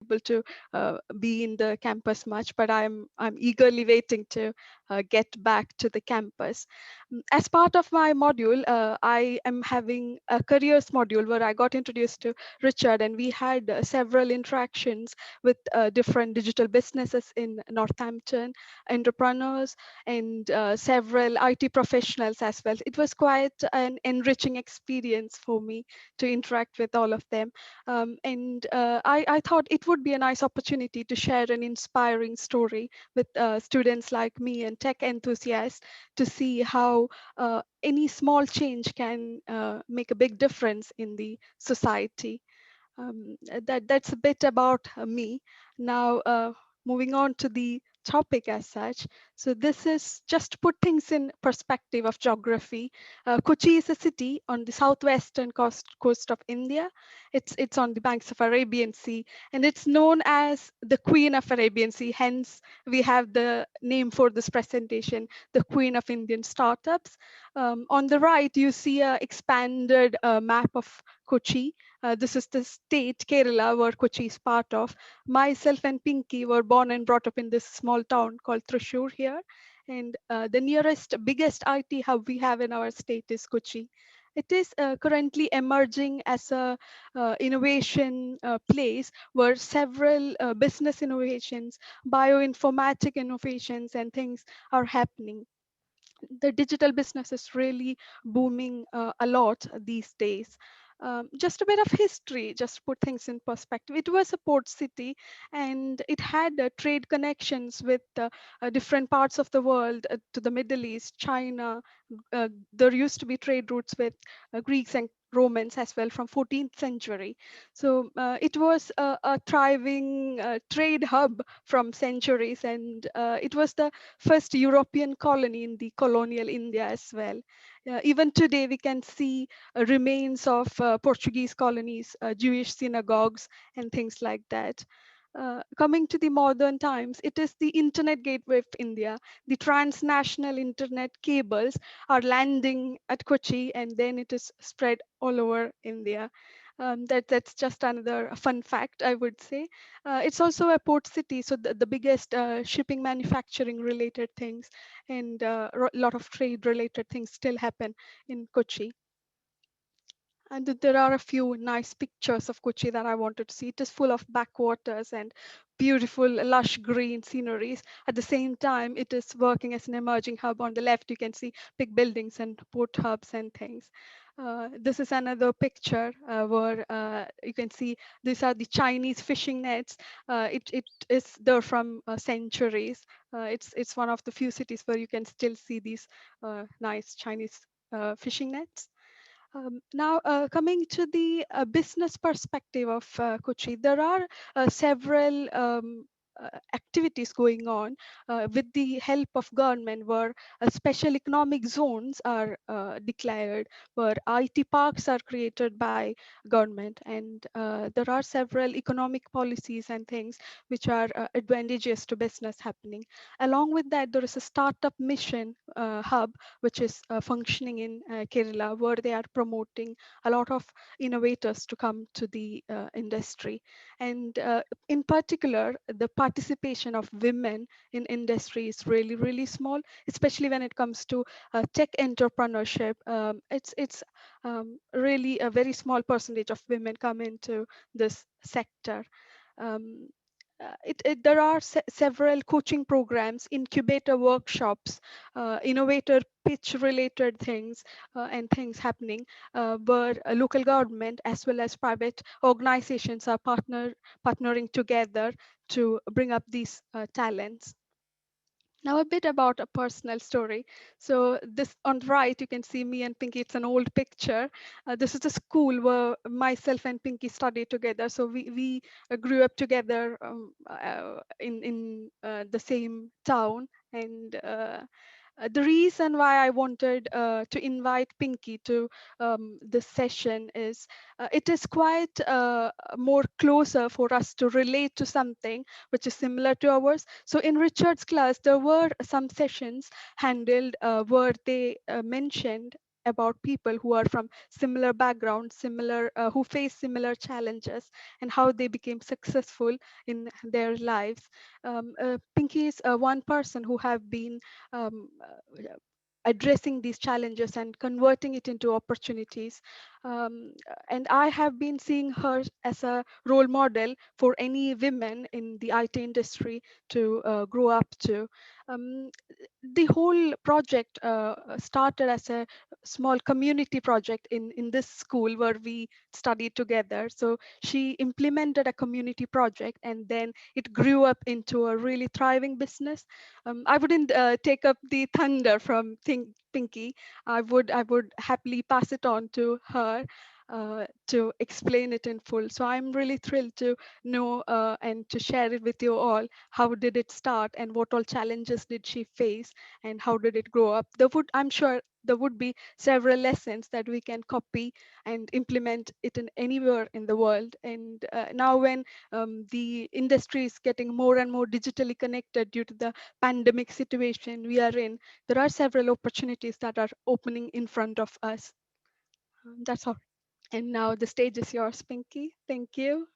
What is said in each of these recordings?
able to be in the campus much, but I'm eagerly waiting to get back to the campus. As part of my module, I am having a careers module where I got introduced to Richard, and we had several interactions with different digital businesses in Northampton, entrepreneurs, and several IT professionals as well. It was quite an enriching experience for me to interact with all of them. And I thought it would be a nice opportunity to share an inspiring story with students like me and tech enthusiasts to see how any small change can make a big difference in the society. That's a bit about me. Now, moving on to the topic as such. So this is just to put things in perspective of geography. Kochi is a city on the southwestern coast of India. It's on the banks of Arabian Sea, and it's known as the Queen of Arabian Sea. Hence, we have the name for this presentation, the Queen of Indian Startups. On the right, you see a expanded map of Kochi. This is the state, Kerala, where Kochi is part of. Myself and Pinky were born and brought up in this small town called Thrissur here. And the nearest, biggest IT hub we have in our state is Kochi. It is currently emerging as a innovation place where several business innovations, bioinformatic innovations, and things are happening. The digital business is really booming a lot these days. Just a bit of history, just to put things in perspective. It was a port city, and it had trade connections with different parts of the world, to the Middle East, China. There used to be trade routes with Greeks and Romans as well from 14th century. So it was a thriving trade hub from centuries, and it was the first European colony in the colonial India as well. Even today, we can see remains of Portuguese colonies, Jewish synagogues, and things like that. Coming to the modern times, it is the internet gateway of India. The transnational internet cables are landing at Kochi, and then it is spread all over India. That's just another fun fact, I would say. It's also a port city, so the biggest shipping, manufacturing related things, and a lot of trade related things still happen in Kochi. And there are a few nice pictures of Kochi that I wanted to see. It is full of backwaters and beautiful, lush green sceneries. At the same time, it is working as an emerging hub. On the left, you can see big buildings and port hubs and things. This is another picture where you can see these are the Chinese fishing nets. It is there from centuries. It's one of the few cities where you can still see these nice Chinese fishing nets. Now, coming to the business perspective of Kochi, there are several activities going on with the help of government, where special economic zones are declared, where IT parks are created by government, and there are several economic policies and things which are advantageous to business happening. Along with that, there is a startup mission hub which is functioning in Kerala, where they are promoting a lot of innovators to come to the industry. And in particular, the participation of women in industry is really, really small, especially when it comes to tech entrepreneurship. It's really a very small percentage of women come into this sector. Um, there are several coaching programs, incubator workshops, innovator pitch related things, and things happening where local government as well as private organizations are partnering together to bring up these talents. Now a bit about a personal story. So this on the right, you can see me and Pinky. It's an old picture. This is a school where myself and Pinky studied together. So we grew up together in the same town. And the reason why I wanted to invite Pinky to this session is it is quite more closer for us to relate to something which is similar to ours. So in Richard's class, there were some sessions handled where they mentioned about people who are from similar backgrounds, who face similar challenges, and how they became successful in their lives. Pinky is one person who have been addressing these challenges and converting it into opportunities. And I have been seeing her as a role model for any women in the IT industry to grow up to. Um, the whole project started as a small community project in this school where we studied together. So she implemented a community project, and then it grew up into a really thriving business. I wouldn't take up the thunder from Pinky. I would happily pass it on to her to explain it in full. So I'm really thrilled to know and to share it with you all. How did it start, and what all challenges did she face, and how did it grow up? I'm sure there would be several lessons that we can copy and implement it in anywhere in the world. And now when the industry is getting more and more digitally connected due to the pandemic situation we are in, there are several opportunities that are opening in front of us. That's all. And now the stage is yours, Pinky. Thank you.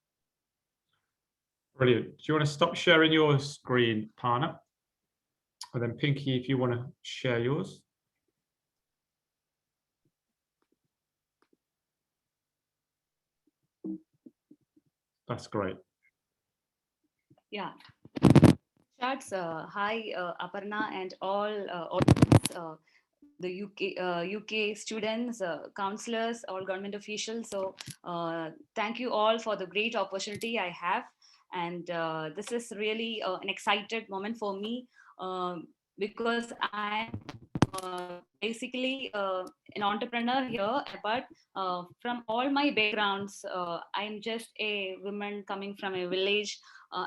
Brilliant. Do you want to stop sharing your screen, Parna? And then Pinky, if you want to share yours. That's great. Yeah. Charts. Hi, Aparna and all the UK students, counselors, all government officials. So thank you all for the great opportunity I have. And this is really an excited moment for me because I'm basically an entrepreneur here, but from all my backgrounds, I'm just a woman coming from a village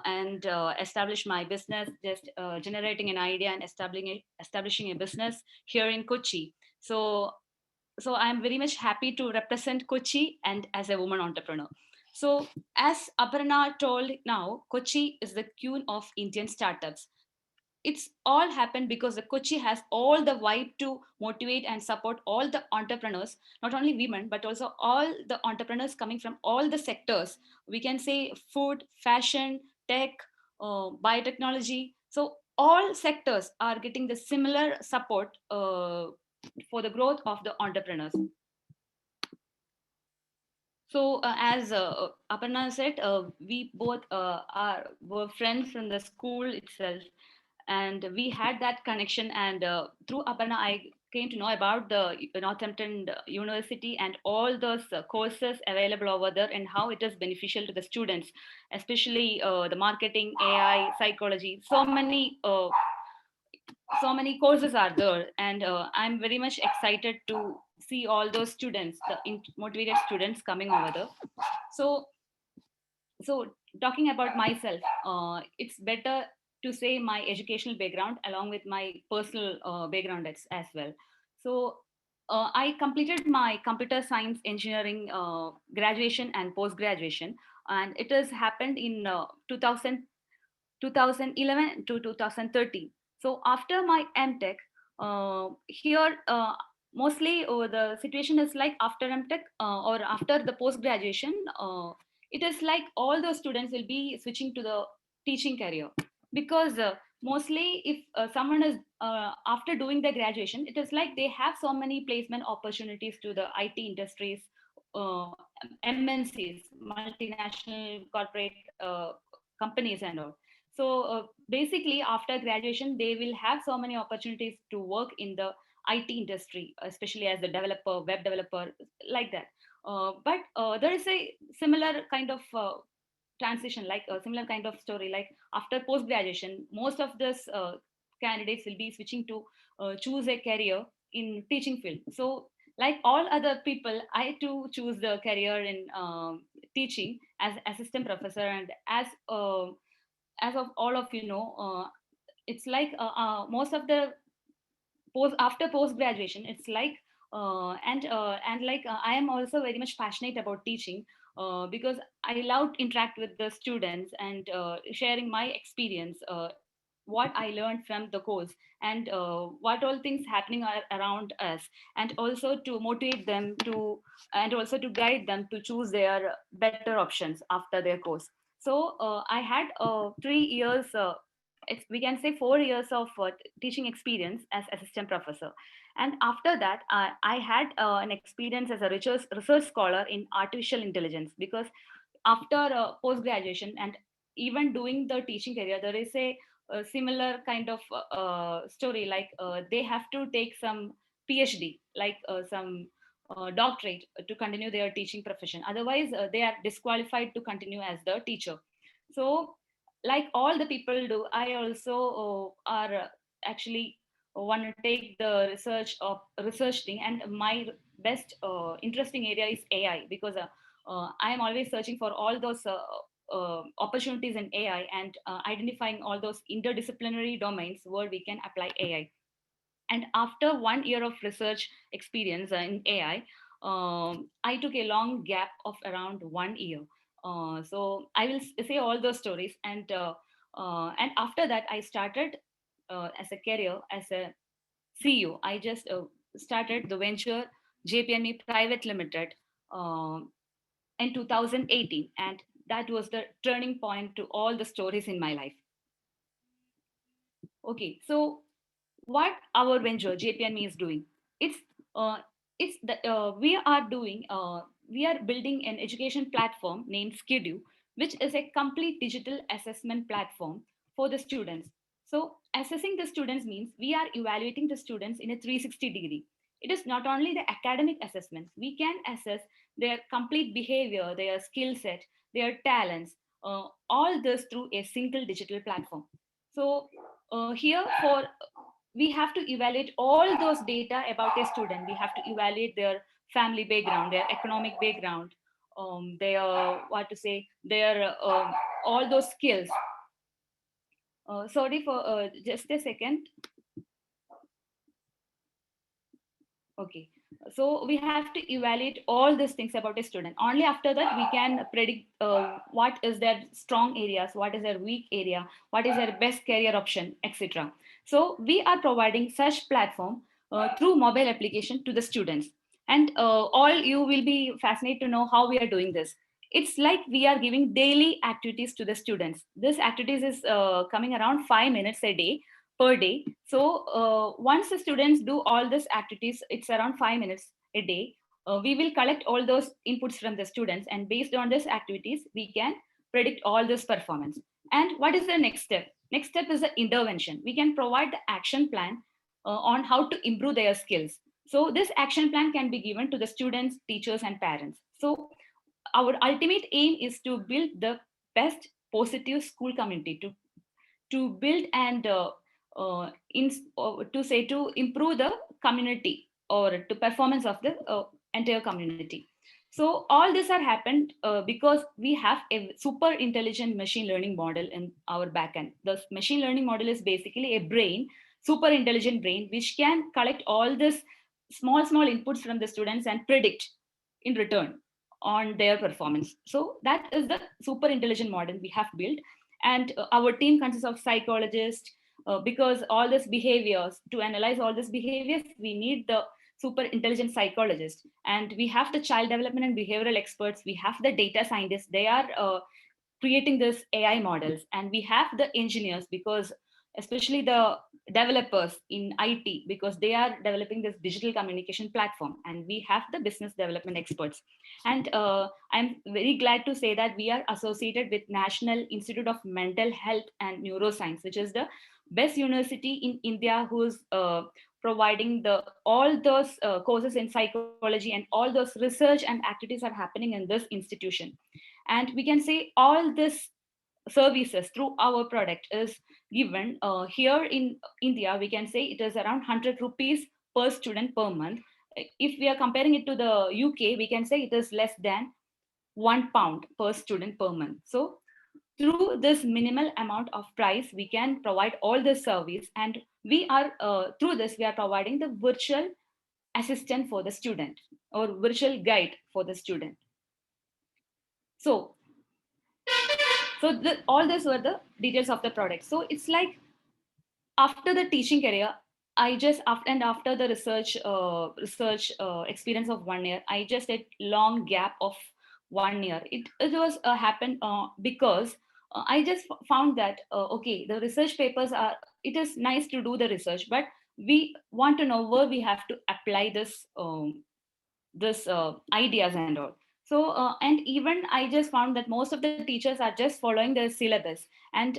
and establish my business, just generating an idea and establishing a business here in Kochi. So I'm very much happy to represent Kochi and as a woman entrepreneur. So as Aparna told now, Kochi is the queen of Indian startups. It's all happened because the Kochi has all the vibe to motivate and support all the entrepreneurs, not only women, but also all the entrepreneurs coming from all the sectors. We can say food, fashion, tech, biotechnology. So all sectors are getting the similar support for the growth of the entrepreneurs. So, as Aparna said, we both were friends from the school itself, and we had that connection. And through Aparna, I came to know about the Northampton University and all those courses available over there, and how it is beneficial to the students, especially the marketing, AI, psychology. So many courses are there, and I'm very much excited to see all those students, the motivated students coming over there. So so talking about myself, it's better to say my educational background along with my personal background as well. So I completed my computer science engineering graduation and post graduation, and it has happened in 2011 to 2013. So after my MTech, here mostly the situation is like after MTech or after the post graduation, it is like all the students will be switching to the teaching career, because mostly if someone is after doing the graduation, it is like they have so many placement opportunities to the IT industries, uh, MNCs, multinational corporate companies and all. So basically, after graduation, they will have so many opportunities to work in the IT industry, especially as a developer, web developer, like that. But there is a similar kind of transition, like a similar kind of story. Like after post graduation, most of this candidates will be switching to choose a career in teaching field. So like all other people, I too choose the career in teaching as assistant professor. And as of all of you know, it's like most of the after post graduation, it's like and like I am also very much passionate about teaching, because I love to interact with the students and sharing my experience what I learned from the course, and what all things happening are around us, and also to motivate them to, and also to guide them to choose their better options after their course. So I had 3 years, we can say 4 years of teaching experience as assistant professor. And after that, I had an experience as a research scholar in artificial intelligence, because after post graduation and even doing the teaching career, there is a similar kind of story, like they have to take some PhD, like some doctorate to continue their teaching profession. Otherwise, they are disqualified to continue as the teacher. So, like all the people do, I also are actually want to take the research thing, and my best interesting area is AI, because I am always searching for all those opportunities in AI, and identifying all those interdisciplinary domains where we can apply AI. And after 1 year of research experience in AI, I took a long gap of around 1 year. So I will say all those stories, and after that I started as a career as a CEO. I just started the venture JPME Private Limited in 2018, and that was the turning point to all the stories in my life. Okay, so what our venture JPME is doing? It's uh, it's the we are building an education platform named Skidu, which is a complete digital assessment platform for the students. So assessing the students means we are evaluating the students in a 360-degree. It is not only the academic assessments. We can assess their complete behavior, their skill set, their talents, all this through a single digital platform. So here for we have to evaluate all those data about a student. We have to evaluate their family background, their economic background, their what to say, their all those skills. Sorry for just a second. Okay. So we have to evaluate all these things about a student. Only after that we can predict what is their strong areas, what is their weak area, what is their best career option, etc. So we are providing such platform through mobile application to the students. And all you will be fascinated to know how we are doing this. It's like we are giving daily activities to the students. This activities is coming around 5 minutes a day per day. So once the students do all these activities, it's around 5 minutes a day. We will collect all those inputs from the students, and based on these activities, we can predict all this performance. And what is the next step? Next step is the intervention. We can provide the action plan on how to improve their skills. So this action plan can be given to the students, teachers, and parents. So our ultimate aim is to build the best positive school community, to build and to say to improve the community, or to performance of the entire community. So all this are happened because we have a super intelligent machine learning model in our backend. The machine learning model is basically a brain, super intelligent brain, which can collect all this small inputs from the students and predict in return on their performance. So that is the super intelligent model we have built. And our team consists of psychologists, because all these behaviors, to analyze all these behaviors, we need the super intelligent psychologist. And we have the child development and behavioral experts, we have the data scientists, they are creating this AI models, and we have the engineers, because especially the developers in IT, because they are developing this digital communication platform, and we have the business development experts. And I'm very glad to say that we are associated with National Institute of Mental Health and Neuroscience, which is the best university in India, who's providing the all those courses in psychology, and all those research and activities are happening in this institution. And we can say all this services through our product is given here in India. We can say it is around 100 rupees per student per month. If we are comparing it to the UK, we can say it is less than £1 per student per month. So through this minimal amount of price, we can provide all this service. And we are through this we are providing the virtual assistant for the student, or virtual guide for the student. So all these were the details of the product. So it's like after the teaching career, I just after the research experience of 1 year, I just had long gap of 1 year. It was happened because I just found that okay, the research papers are, it is nice to do the research, but we want to know where we have to apply this ideas and all. So and even I just found that most of the teachers are just following the syllabus, and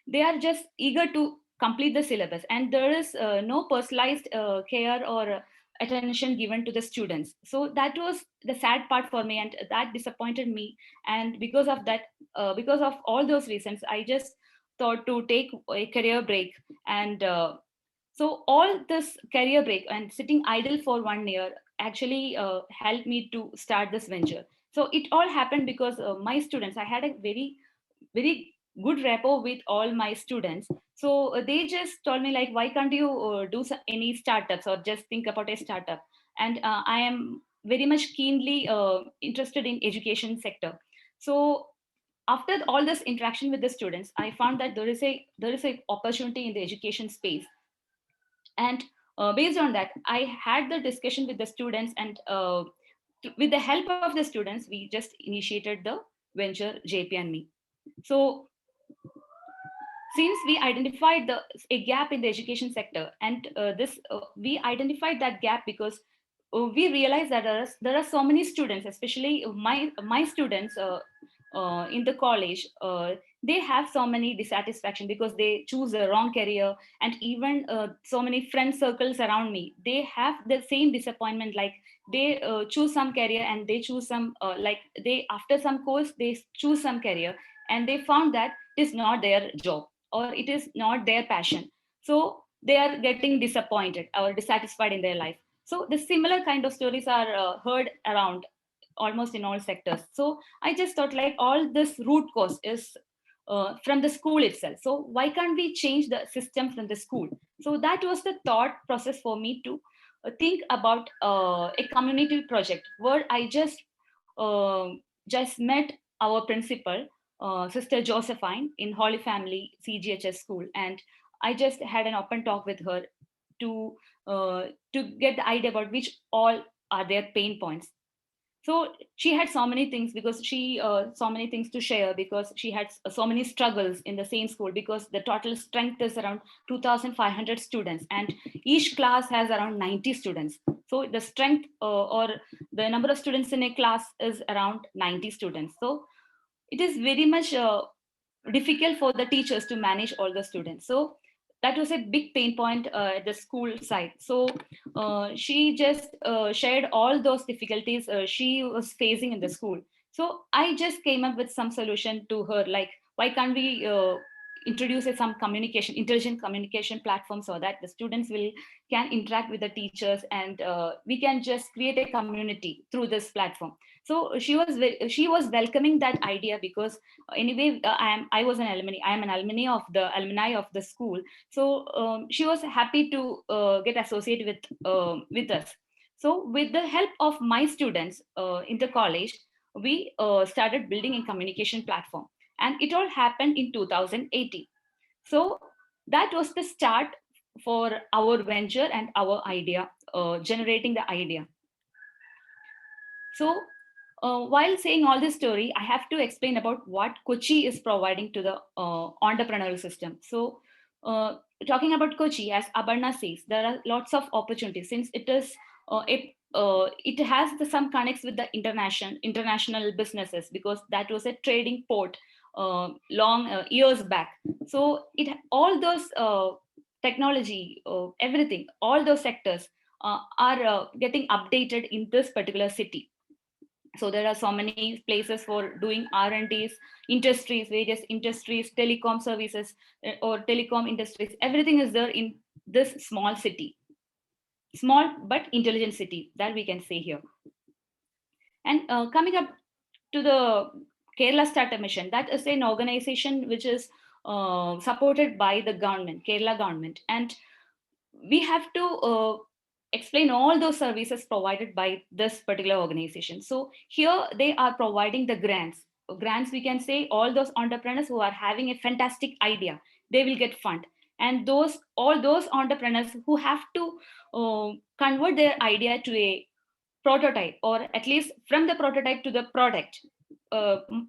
they are just eager to complete the syllabus, and there is no personalized care or attention given to the students. So that was the sad part for me, and that disappointed me. And because of that, because of all those reasons, I just thought to take a career break. And so all this career break and sitting idle for 1 year actually helped me to start this venture. So it all happened because my students, I had a very good rapport with all my students. So they just told me like, why can't you any startups or just think about a startup? And I am very much keenly interested in education sector. So after all this interaction with the students, I found that there is a opportunity in the education space. And based on that, I had the discussion with the students, and with the help of the students, we just initiated the venture, JP and me. So since we identified a gap in the education sector, and this we identified that gap because we realized that there are so many students, especially my students in the college, they have so many dissatisfaction because they choose the wrong career. And even so many friend circles around me, they have the same disappointment, like they choose some career, and they choose some like they, after some course, they choose some career, and they found that it is not their job, or it is not their passion. So they are getting disappointed or dissatisfied in their life. So the similar kind of stories are heard around almost in all sectors. So I just thought like all this root cause is from the school itself. So why can't we change the system from the school? So that was the thought process for me to think about a community project where I just met our principal, Sister Josephine, in Holy Family CGHS school, and I just had an open talk with her to to get the idea about which all are their pain points. So she had so many things, because she so many things to share, because she had so many struggles in the same school, because the total strength is around 2500 students, and each class has around 90 students. So the strength or the number of students in a class is around 90 students. So it is very much difficult for the teachers to manage all the students. So that was a big pain point at the school side. So she just shared all those difficulties she was facing in the school. So I just came up with some solution to her, like why can't we introduce some communication, intelligent communication platform, so that the students will can interact with the teachers, and we can just create a community through this platform. So she was welcoming that idea, because anyway I was an alumni, I am an alumni of the school. So she was happy to get associated with us. So with the help of my students in the college, we started building a communication platform, and it all happened in 2018. So that was the start for our venture and our idea, generating the idea. So while saying all this story, I have to explain about what Kochi is providing to the entrepreneurial system. So talking about Kochi, as Aparna says, there are lots of opportunities, since it is it has some connects with the international businesses, because that was a trading port long years back. So it all those technology, everything, all those sectors are getting updated in this particular city. So there are so many places for doing R&Ds, industries, various industries, telecom services, or telecom industries, everything is there in this small city, small but intelligent city, that we can say here. And coming up to the Kerala Startup Mission, that is an organization which is supported by the government, Kerala government, and we have to explain all those services provided by this particular organization. So here they are providing the grants, we can say. All those entrepreneurs who are having a fantastic idea, they will get fund. and all those entrepreneurs who have to convert their idea to a prototype, or at least from the prototype to the product,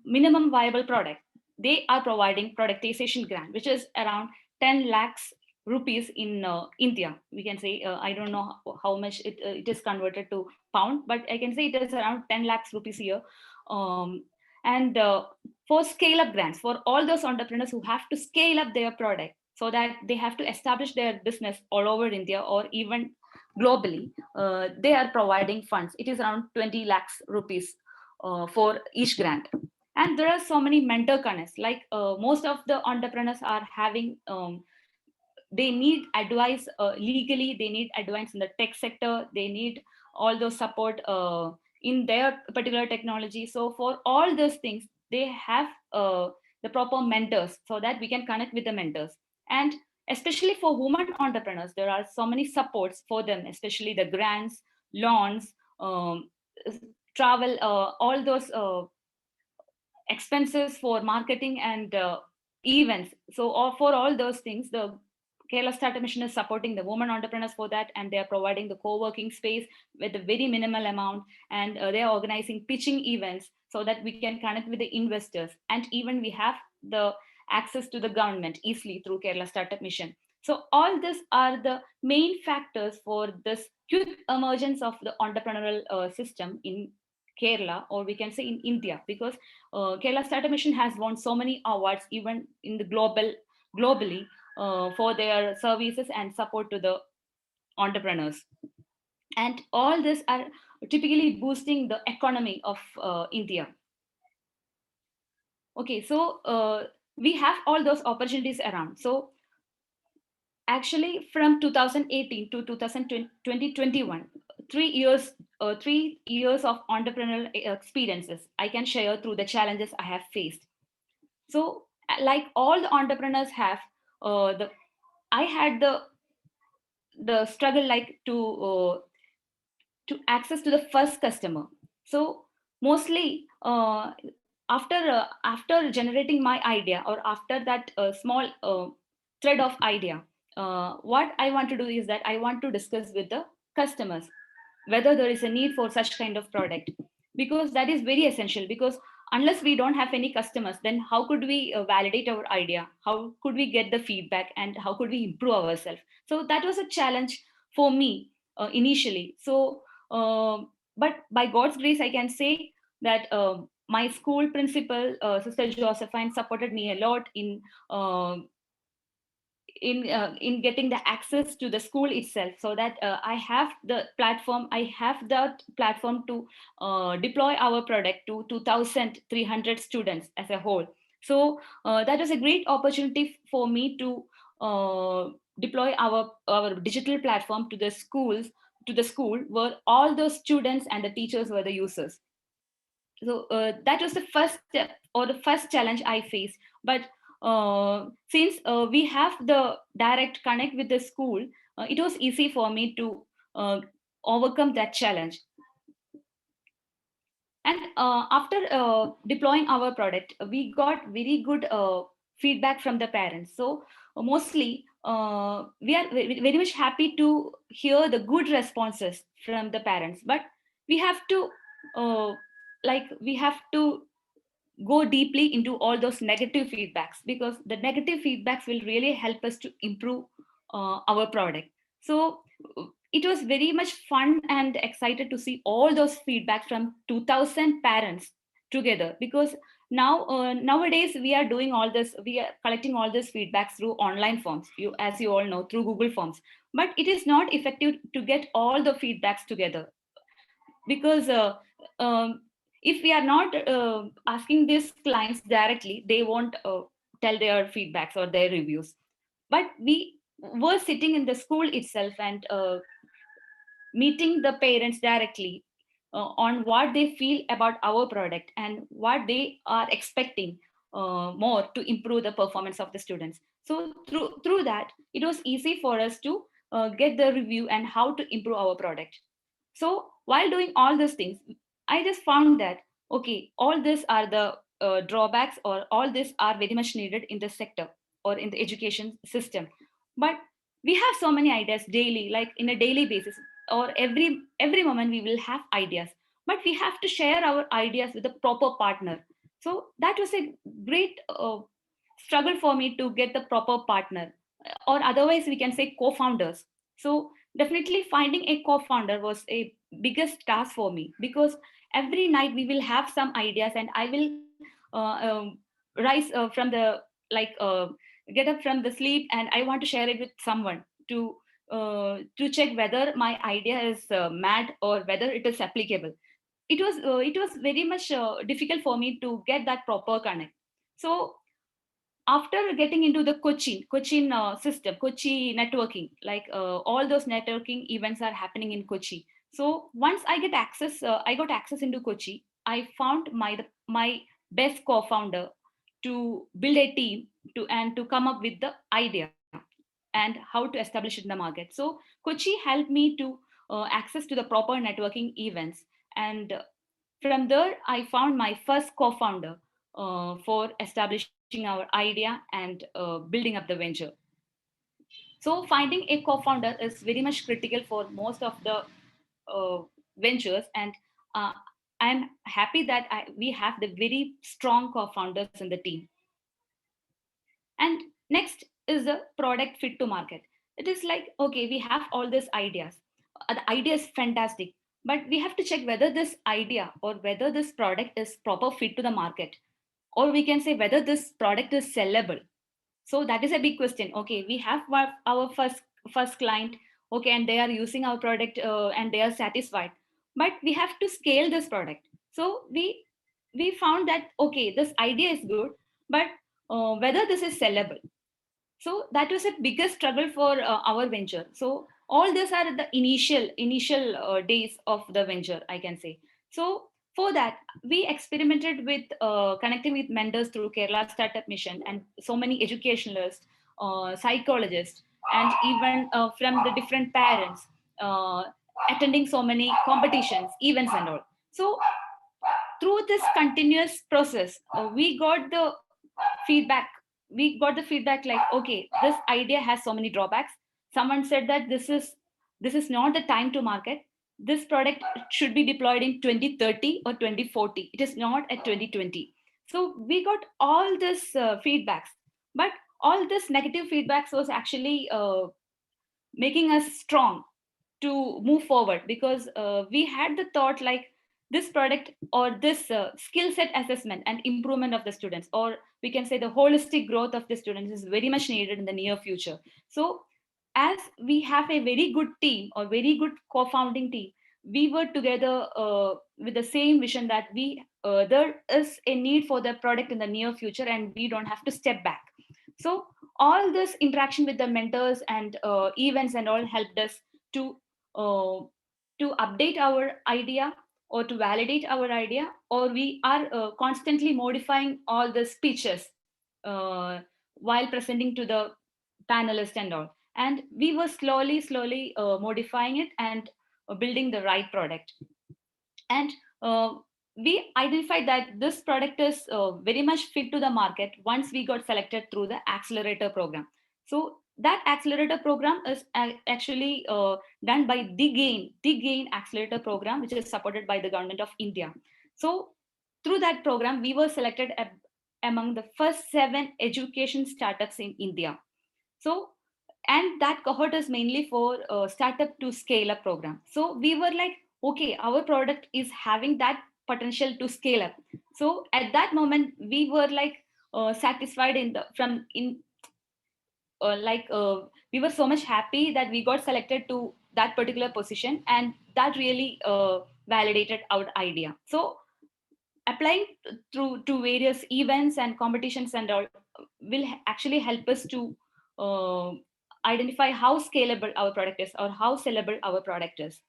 minimum viable product, they are providing productization grant, which is around 10 lakhs rupees in India. We can say, I don't know how much it is converted to pound, but I can say it is around 10 lakhs rupees here. Um, and for scale up grants for all those entrepreneurs who have to scale up their product, so that they have to establish their business all over India or even globally, they are providing funds. It is around 20 lakhs rupees for each grant. And there are so many mentor connects, like most of the entrepreneurs are having they need advice legally, they need advice in the tech sector, they need all those support in their particular technology. So for all those things, they have the proper mentors, so that we can connect with the mentors. And especially for women entrepreneurs, there are so many supports for them, especially the grants, loans, travel, all those expenses for marketing and events. So for all those things, the Kerala Startup Mission is supporting the women entrepreneurs for that, and they are providing the co-working space with a very minimal amount, and they are organizing pitching events so that we can connect with the investors, and even we have the access to the government easily through Kerala Startup Mission. So all these are the main factors for this quick emergence of the entrepreneurial system in Kerala, or we can say in India, because Kerala Startup Mission has won so many awards, even in the globally, for their services and support to the entrepreneurs. And all this are typically boosting the economy of India. Okay, so we have all those opportunities around. So actually, from 2018 to 2021, 3 years, 3 years of entrepreneurial experiences I can share through the challenges I have faced. So like all the entrepreneurs have, the I had the struggle, like to access to the first customer. So mostly after generating my idea, or after that small thread of idea, what I want to do is that I want to discuss with the customers whether there is a need for such kind of product, because that is very essential. Because unless we don't have any customers, then how could we validate our idea, how could we get the feedback, and how could we improve ourselves? So that was a challenge for me initially. So but by God's grace, I can say that my school principal, Sister Josephine, supported me a lot uh, in getting the access to the school itself, so that I have that platform to deploy our product to 2,300 students as a whole. So that was a great opportunity for me to deploy our digital platform to the schools, to the school where all those students and the teachers were the users. So that was the first step, or the first challenge I faced. But since we have the direct connect with the school, it was easy for me to overcome that challenge. And after deploying our product, we got very good feedback from the parents. So mostly we are very much happy to hear the good responses from the parents, but we have to uh, we have to go deeply into all those negative feedbacks, because the negative feedbacks will really help us to improve our product. So it was very much fun and excited to see all those feedback from 2000 parents together, because now nowadays we are doing all this, we are collecting all this feedbacks through online forms, you, as you all know, through Google Forms. But it is not effective to get all the feedbacks together, because if we are not asking these clients directly, they won't tell their feedbacks or their reviews. But we were sitting in the school itself and meeting the parents directly on what they feel about our product and what they are expecting more to improve the performance of the students. So through that, it was easy for us to get the review and how to improve our product. So while doing all these things, I just found that, okay, all these are the drawbacks, or all these are very much needed in the sector or in the education system. But we have so many ideas daily, like in a daily basis, or every moment we will have ideas, but we have to share our ideas with a proper partner. So that was a great struggle for me to get the proper partner, or otherwise we can say co-founders. So definitely finding a co-founder was a biggest task for me, because every night we will have some ideas, and I will rise from the like get up from the sleep, and I want to share it with someone to check whether my idea is mad or whether it is applicable. It was very much difficult for me to get that proper connect. So after getting into the Cochin system, Kochi networking, like all those networking events are happening in Kochi. So once I got access into Kochi. I found my best co-founder to build a team to come up with the idea and how to establish it in the market. So Kochi helped me to access to the proper networking events, and from there I found my first co-founder for establishing our idea and building up the venture. So finding a co-founder is very much critical for most of the ventures, and uh, I'm happy that we have the very strong co-founders in the team. And next is the product fit to market. It is like, okay, we have all these ideas. The idea is fantastic, but we have to check whether this idea or whether this product is proper fit to the market, or we can say whether this product is sellable. So that is a big question. Okay, we have our first client, okay, and they are using our product and they are satisfied, but we have to scale this product. So we found that okay, this idea is good, but whether this is sellable. So that was a biggest struggle for our venture. So all these are the initial days of the venture, I can say. So for that we experimented with connecting with mentors through Kerala Startup Mission, and so many educationalists, psychologists, and even from the different parents, uh, attending so many competitions, events, and all. So through this continuous process we got the feedback like, okay, this idea has so many drawbacks. Someone said that this is not the time to market. This product should be deployed in 2030 or 2040. It is not at 2020. So we got all this feedbacks, but all this negative feedbacks was actually making us strong to move forward, because we had the thought like this product or this skill set assessment and improvement of the students, or we can say the holistic growth of the students, is very much needed in the near future. So as we have a very good team or very good co-founding team, we were together with the same vision that there is a need for the product in the near future and we don't have to step back. So all this interaction with the mentors and events and all helped us to uh, to update our idea or to validate our idea, or we are constantly modifying all the speeches uh, while presenting to the panelists and all. And we were slowly modifying it and building the right product. And we identified that this product is very much fit to the market once we got selected through the accelerator program. So that accelerator program is actually done by the gain accelerator program, which is supported by the government of India. So through that program we were selected among the first 7 education startups in India. So and that cohort is mainly for startup to scale up program. So we were like, okay, our product is having that potential to scale up. So at that moment we were like satisfied in the from in like we were so much happy that we got selected to that particular position, and that really validated our idea. So applying through to various events and competitions and all will actually help us to uh, identify how scalable our product is or how sellable our product is.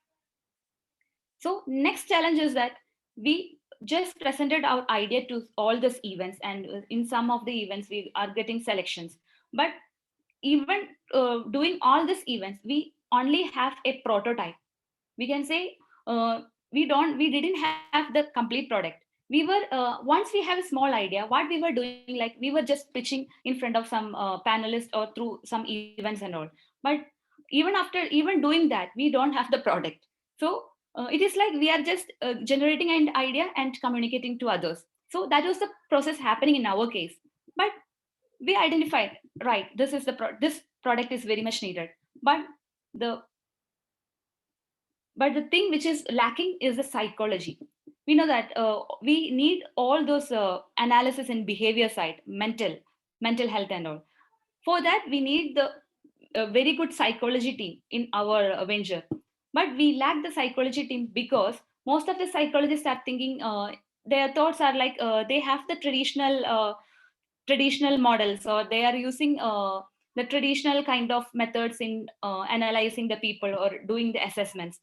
So next challenge is that we just presented our idea to all these events, and in some of the events we are getting selections. But even doing all these events, we only have a prototype. We can say we didn't have the complete product. We we were once we have a small idea, what we were doing, like we were just pitching in front of some panelists or through some events and all. But even doing that, we don't have the product. So it is like we are just generating an idea and communicating to others. So that was the process happening in our case. But we identified, right, this is this product is very much needed. But the but the thing which is lacking is the psychology. We know that we need all those analysis and behavior side, mental health and all. For that we need the very good psychology team in our venture. But we lack the psychology team because most of the psychologists are thinking, their thoughts are like they have the traditional models, or they are using the traditional kind of methods in analyzing the people or doing the assessments.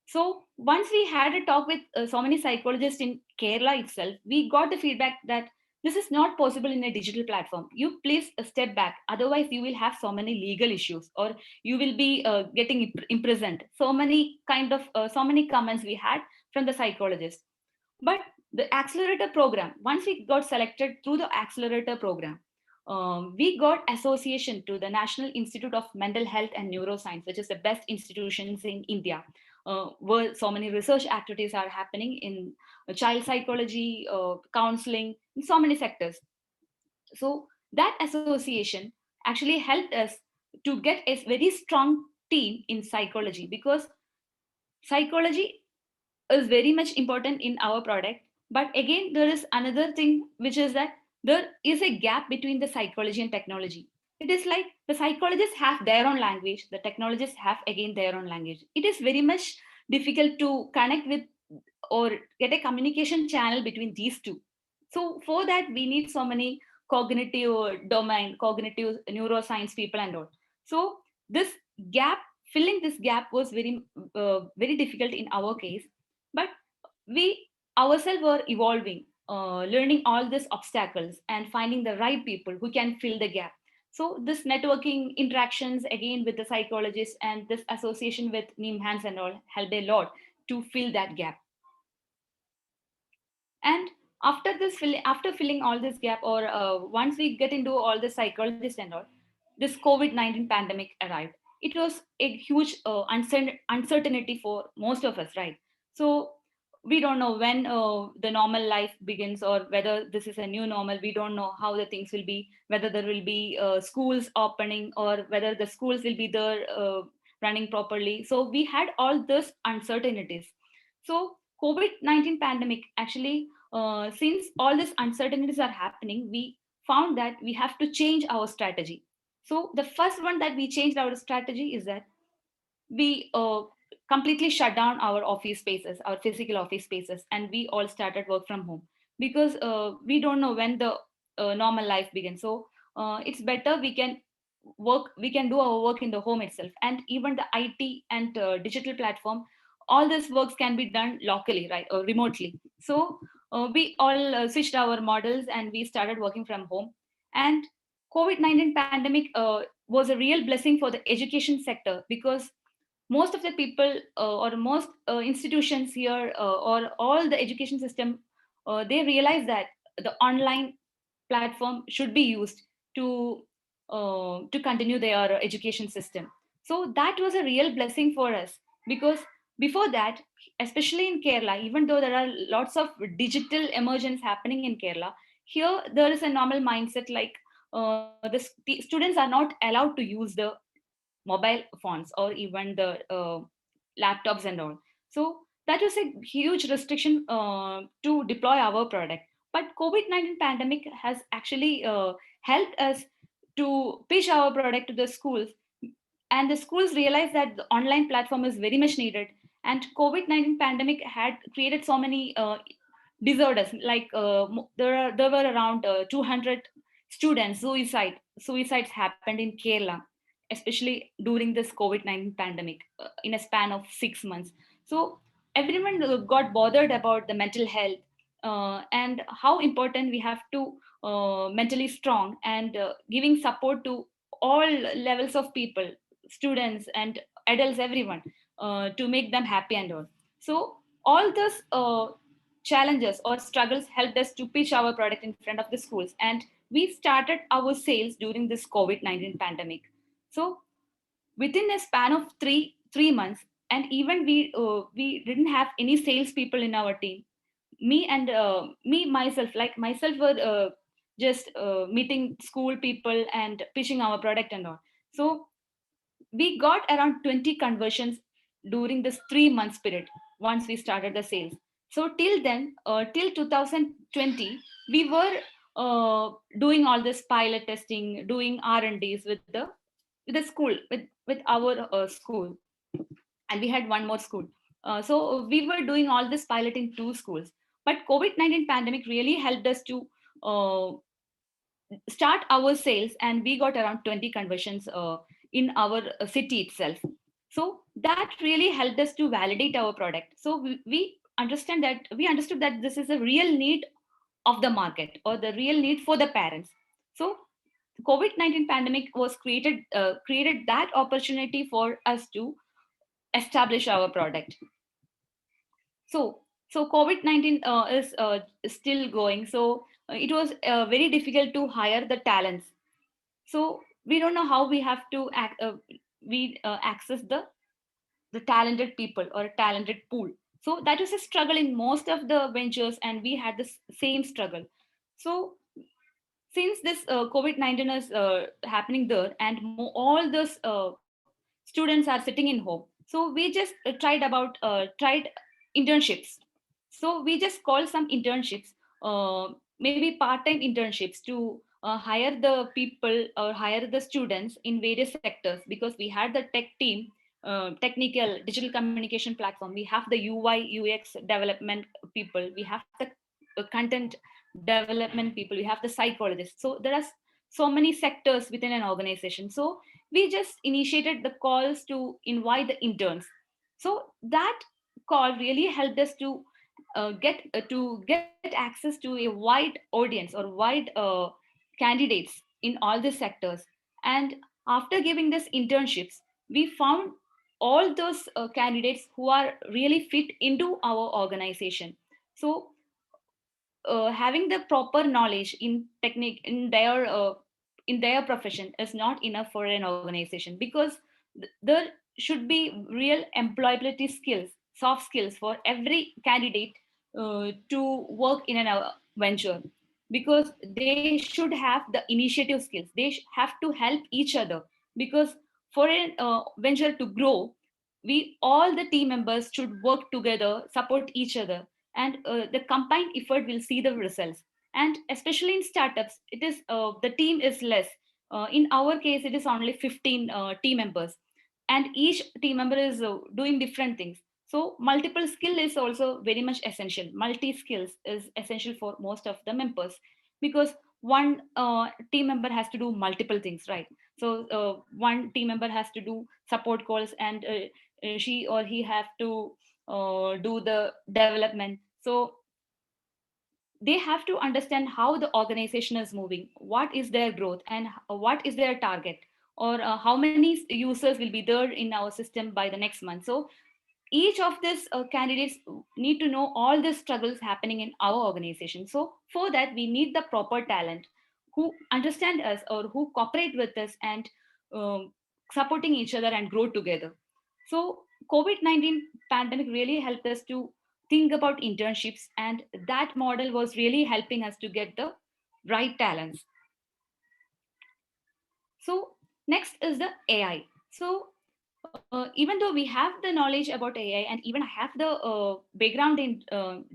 So once we had a talk with so many psychologists in Kerala itself, we got the feedback that this is not possible in a digital platform. You please step back, otherwise you will have so many legal issues, or you will be getting imprisoned. So many comments we had from the psychologists. But the accelerator program, once we got selected through the accelerator program, we got association to the National Institute of Mental Health and Neuroscience, which is the best institutions in India, where so many research activities are happening in child psychology, counseling, in so many sectors. So that association actually helped us to get a very strong team in psychology, because psychology is very much important in our product. But again, there is another thing, which is that there is a gap between the psychology and technology. It is like the psychologists have their own language, the technologists have again their own language. It is very much difficult to connect with or get a communication channel between these two. So for that we need so many cognitive domain, cognitive neuroscience people and all. So this gap, filling this gap was very difficult in our case. But we ourselves were evolving, learning all these obstacles and finding the right people who can fill the gap. So this networking interactions again with the psychologists and this association with NIMHANS and all helped a lot to fill that gap. And after filling all this gap, or once we get into all the psychologists and all, this COVID-19 pandemic arrived. It was a huge uncertainty for most of us, right? So we don't know when the normal life begins, or whether this is a new normal. We don't know how the things will be, whether there will be schools opening, or whether the schools will be there running properly. So we had all those uncertainties. So COVID-19 pandemic actually, since all these uncertainties are happening, we found that we have to change our strategy. So the first one that we changed our strategy is that we completely shut down our office spaces, our physical office spaces, and we all started work from home, because we don't know when the normal life begins. So it's better we can do our work in the home itself. And even the IT and digital platform, all these works can be done locally, right, or remotely. So we all switched our models and we started working from home. And COVID-19 pandemic was a real blessing for the education sector, because most of the people or most institutions here, or all the education system, they realize that the online platform should be used to continue their education system. So that was a real blessing for us, because before that, especially in Kerala, even though there are lots of digital emergence happening in Kerala, here there is a normal mindset like the students are not allowed to use the mobile phones or even the laptops and all. So that was a huge restriction to deploy our product. But COVID-19 pandemic has actually helped us to pitch our product to the schools, and the schools realized that the online platform is very much needed. And COVID-19 pandemic had created so many disorders, like there were around 200 students suicides happened in Kerala, especially during this COVID-19 pandemic, in a span of 6 months. So everyone got bothered about the mental health, and how important we have to mentally strong, and giving support to all levels of people, students and adults, everyone, to make them happy and all. So all this challenges or struggles helped us to pitch our product in front of the schools. And we started our sales during this COVID-19 pandemic. So within a span of three months, and even we didn't have any salespeople in our team. Me myself, like myself, were just meeting school people and pitching our product and all. So we got around 20 conversions during this 3 months period once we started the sales. So till then, till 2020, we were doing all this pilot testing, doing R&Ds with the school, with our school, and we had one more school. So we were doing all this pilot in two schools. But COVID-19 pandemic really helped us to uh, start our sales, and we got around 20 conversions in our city itself. So that really helped us to validate our product. So we understood that this is a real need of the market, or the real need for the parents. So COVID-19 pandemic was created that opportunity for us to establish our product. So COVID-19 is still going. So it was very difficult to hire the talents. So we don't know how we have to access the talented people or a talented pool. So that was a struggle in most of the ventures, and we had the same struggle. So since this COVID-19 is happening there, and all those students are sitting in home, so we just tried internships. So we just called some internships, maybe part-time internships, to hire the people or hire the students in various sectors, because we had the tech team, technical digital communication platform, we have the UI UX development people, we have the content development people, we have the psychologists. So there are so many sectors within an organization. So we just initiated the calls to invite the interns. So that call really helped us to get access to a wide audience or wide candidates in all these sectors. And after giving this internships, we found all those candidates who are really fit into our organization. So having the proper knowledge in technique in their profession is not enough for an organization, because there should be real employability skills, soft skills for every candidate to work in an venture, because they should have the initiative skills, they have to help each other. Because for a venture to grow, we all the team members should work together, support each other, and the combined effort will see the results. And especially in startups, it is the team is less. In our case, it is only 15 team members, and each team member is doing different things. So multiple skill is also very much essential. Multi skills is essential for most of the members, because one team member has to do multiple things, right? So one team member has to do support calls, and she or he have to do the development. So they have to understand how the organization is moving, what is their growth, and what is their target, or how many users will be there in our system by the next month. So each of these candidates need to know all the struggles happening in our organization. So for that, we need the proper talent who understand us or who cooperate with us, and um, supporting each other and grow together. So COVID-19 pandemic really helped us to think about internships, and that model was really helping us to get the right talents. So next is the AI. So even though we have the knowledge about AI, and even I have the background in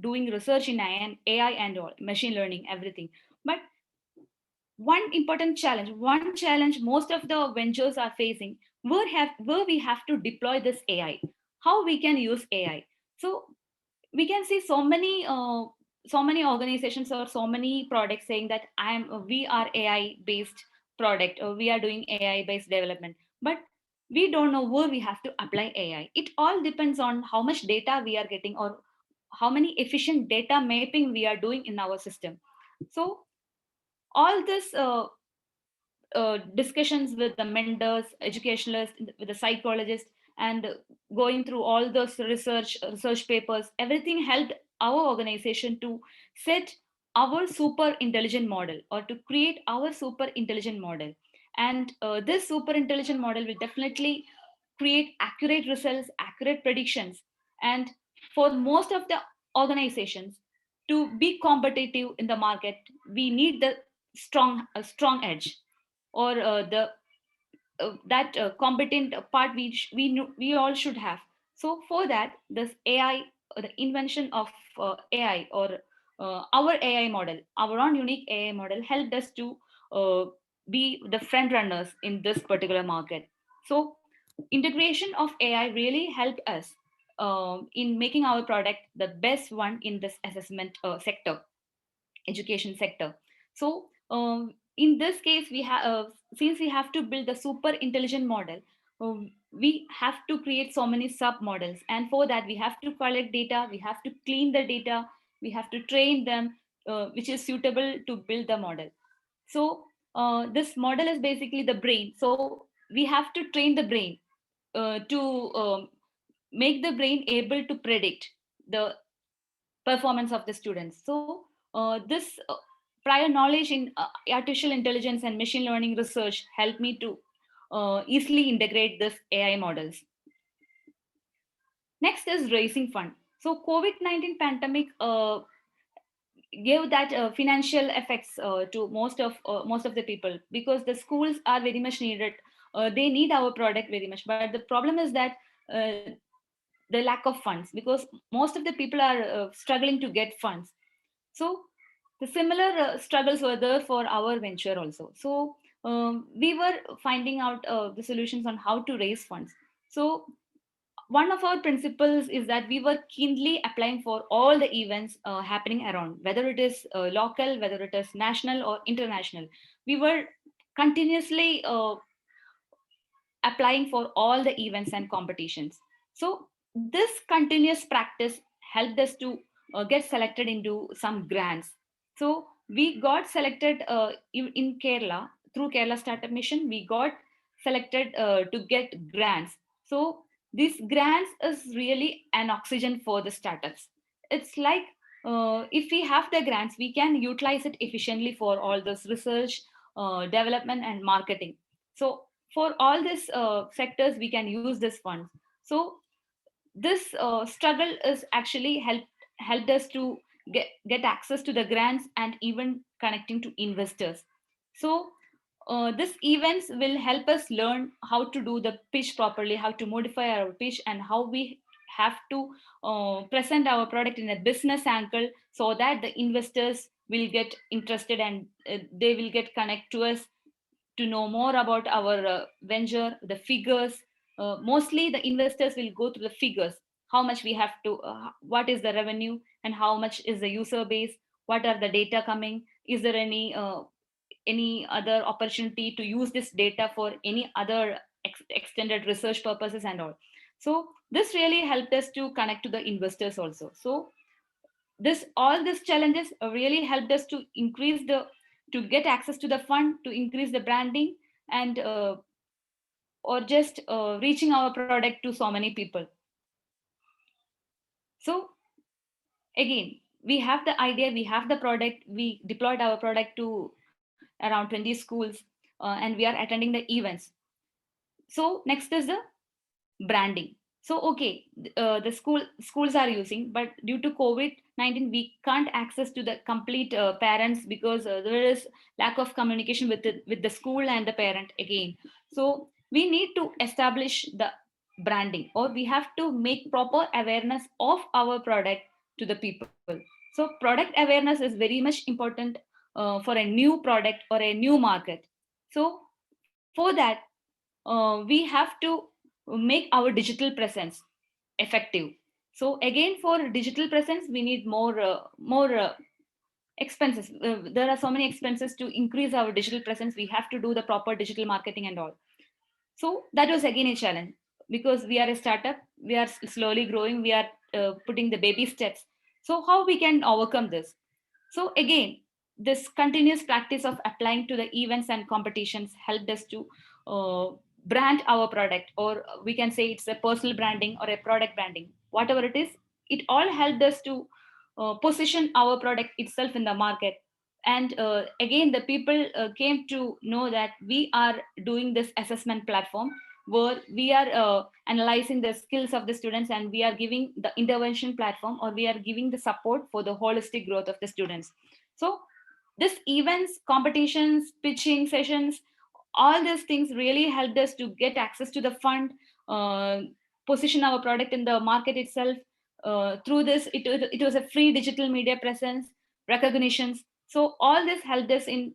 doing research in AI and all, machine learning, everything, but one challenge most of the ventures are facing, where we have to deploy this AI, how we can use AI. So we can see so many organizations or so many products saying that we are AI based product, or we are doing AI based development, but we don't know where we have to apply AI. It all depends on how much data we are getting, or how many efficient data mapping we are doing in our system. So all this discussions with the mentors, educationalists, with the psychologists, and going through all those research papers, everything helped our organization to set our super intelligent model, or to create our super intelligent model. And this super intelligent model will definitely create accurate results, accurate predictions. And for most of the organizations, to be competitive in the market, we need the strong edge, or the that competent part we all should have. So for that, this AI, the invention of AI, or our AI model, our own unique AI model, helped us to uh, be the front runners in this particular market. So integration of AI really helped us in making our product the best one in this assessment sector, education sector. So in this case, we have since we have to build the super intelligent model, we have to create so many sub models, and for that we have to collect data, we have to clean the data, we have to train them, which is suitable to build the model. So this model is basically the brain. So we have to train the brain to make the brain able to predict the performance of the students. So this prior knowledge in artificial intelligence and machine learning research helped me to easily integrate this AI models. Next is raising fund. So COVID-19 pandemic gave that financial effects to most of the people, because the schools are very much needed. They need our product very much, but the problem is that uh, the lack of funds, because most of the people are struggling to get funds. So the similar struggles were there for our venture also. So we were finding out the solutions on how to raise funds. So one of our principles is that we were keenly applying for all the events happening around, whether it is local, whether it is national or international. We were continuously applying for all the events and competitions. So this continuous practice helped us to get selected into some grants. So we got selected in Kerala through Kerala Startup Mission. We got selected to get grants. So these grants is really an oxygen for the startups. It's like if we have the grants, we can utilize it efficiently for all this research, development, and marketing. So for all these sectors, we can use this funds. So this struggle is actually helped us to get access to the grants and even connecting to investors. So this events will help us learn how to do the pitch properly, how to modify our pitch, and how we have to present our product in a business angle, so that the investors will get interested, and they will get connect to us to know more about our venture, the figures. Mostly the investors will go to the figures, how much we have to, what is the revenue, and how much is the user base, what are the data coming, is there any other opportunity to use this data for any other extended research purposes and all. So this really helped us to connect to the investors also. So this all these challenges really helped us to increase the to get access to the fund, to increase the branding, and or just reaching our product to so many people. So again, we have the idea, we have the product, we deployed our product to around 20 schools, and we are attending the events. So next is the branding. So okay, the schools are using, but due to COVID-19 we can't access to the complete parents, because there is lack of communication with the school and the parent again. So we need to establish the branding, or we have to make proper awareness of our product to the people. So product awareness is very much important for a new product or a new market. So for that, we have to make our digital presence effective. So again, for digital presence we need more expenses. There are so many expenses to increase our digital presence. We have to do the proper digital marketing and all. So that was again a challenge, because we are a startup, we are slowly growing, we are putting the baby steps. So how we can overcome this? So again, this continuous practice of applying to the events and competitions helped us to uh, brand our product, or we can say it's a personal branding or a product branding, whatever it is. It all helped us to position our product itself in the market. And again, the people came to know that we are doing this assessment platform where we are analyzing the skills of the students, and we are giving the intervention platform, or we are giving the support for the holistic growth of the students. So this events, competitions, pitching sessions, all these things really helped us to get access to the fund, uh, position our product in the market itself. Through this, it was a free digital media presence, recognitions. So all this helped us in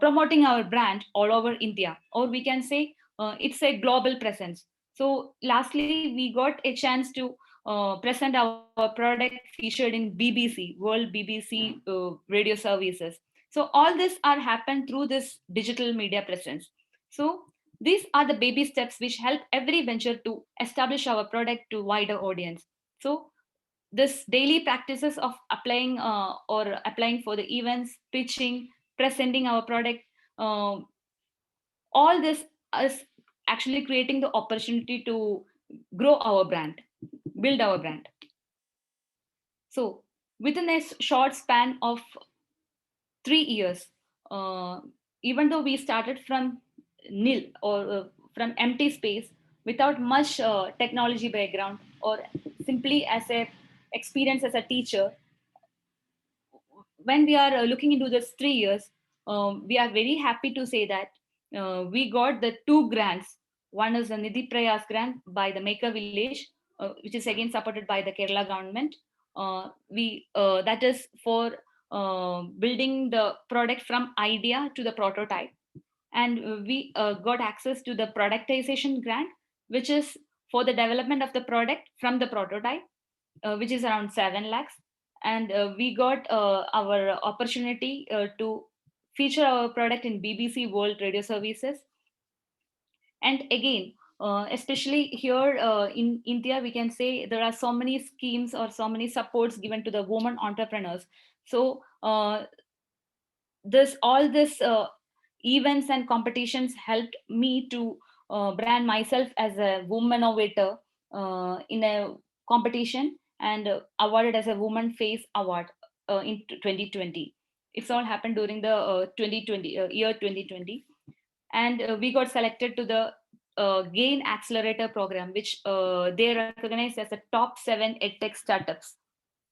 promoting our brand all over India, or we can say it's a global presence. So lastly, we got a chance to present our product featured in BBC, World BBC radio services. So all this are happened through this digital media presence. So these are the baby steps which help every venture to establish our product to wider audience. So this daily practices of applying for the events, pitching, presenting our product, uh, all this is actually creating the opportunity to grow our brand, build our brand. So within a short span of 3 years, uh, even though we started from nil, or from empty space, without much technology background, or simply as a experience as a teacher, when we are looking into this 3 years, we are very happy to say that we got the two grants. One is a Nidhi Prayas grant by the Maker Village, which is again supported by the Kerala government. We That is for building the product from idea to the prototype. And we got access to the productization grant, which is for the development of the product from the prototype, which is around 7 lakhs. And we got our opportunity to feature our product in BBC World Radio Services. And again, especially here in India, we can say there are so many schemes or so many supports given to the women entrepreneurs. So this all this events and competitions helped me to brand myself as a woman innovator in a competition, and awarded as a woman face award in 2020. It's all happened during the 2020 year 2020. And we got selected to the gain accelerator program, which they recognize as the top 7 edtech startups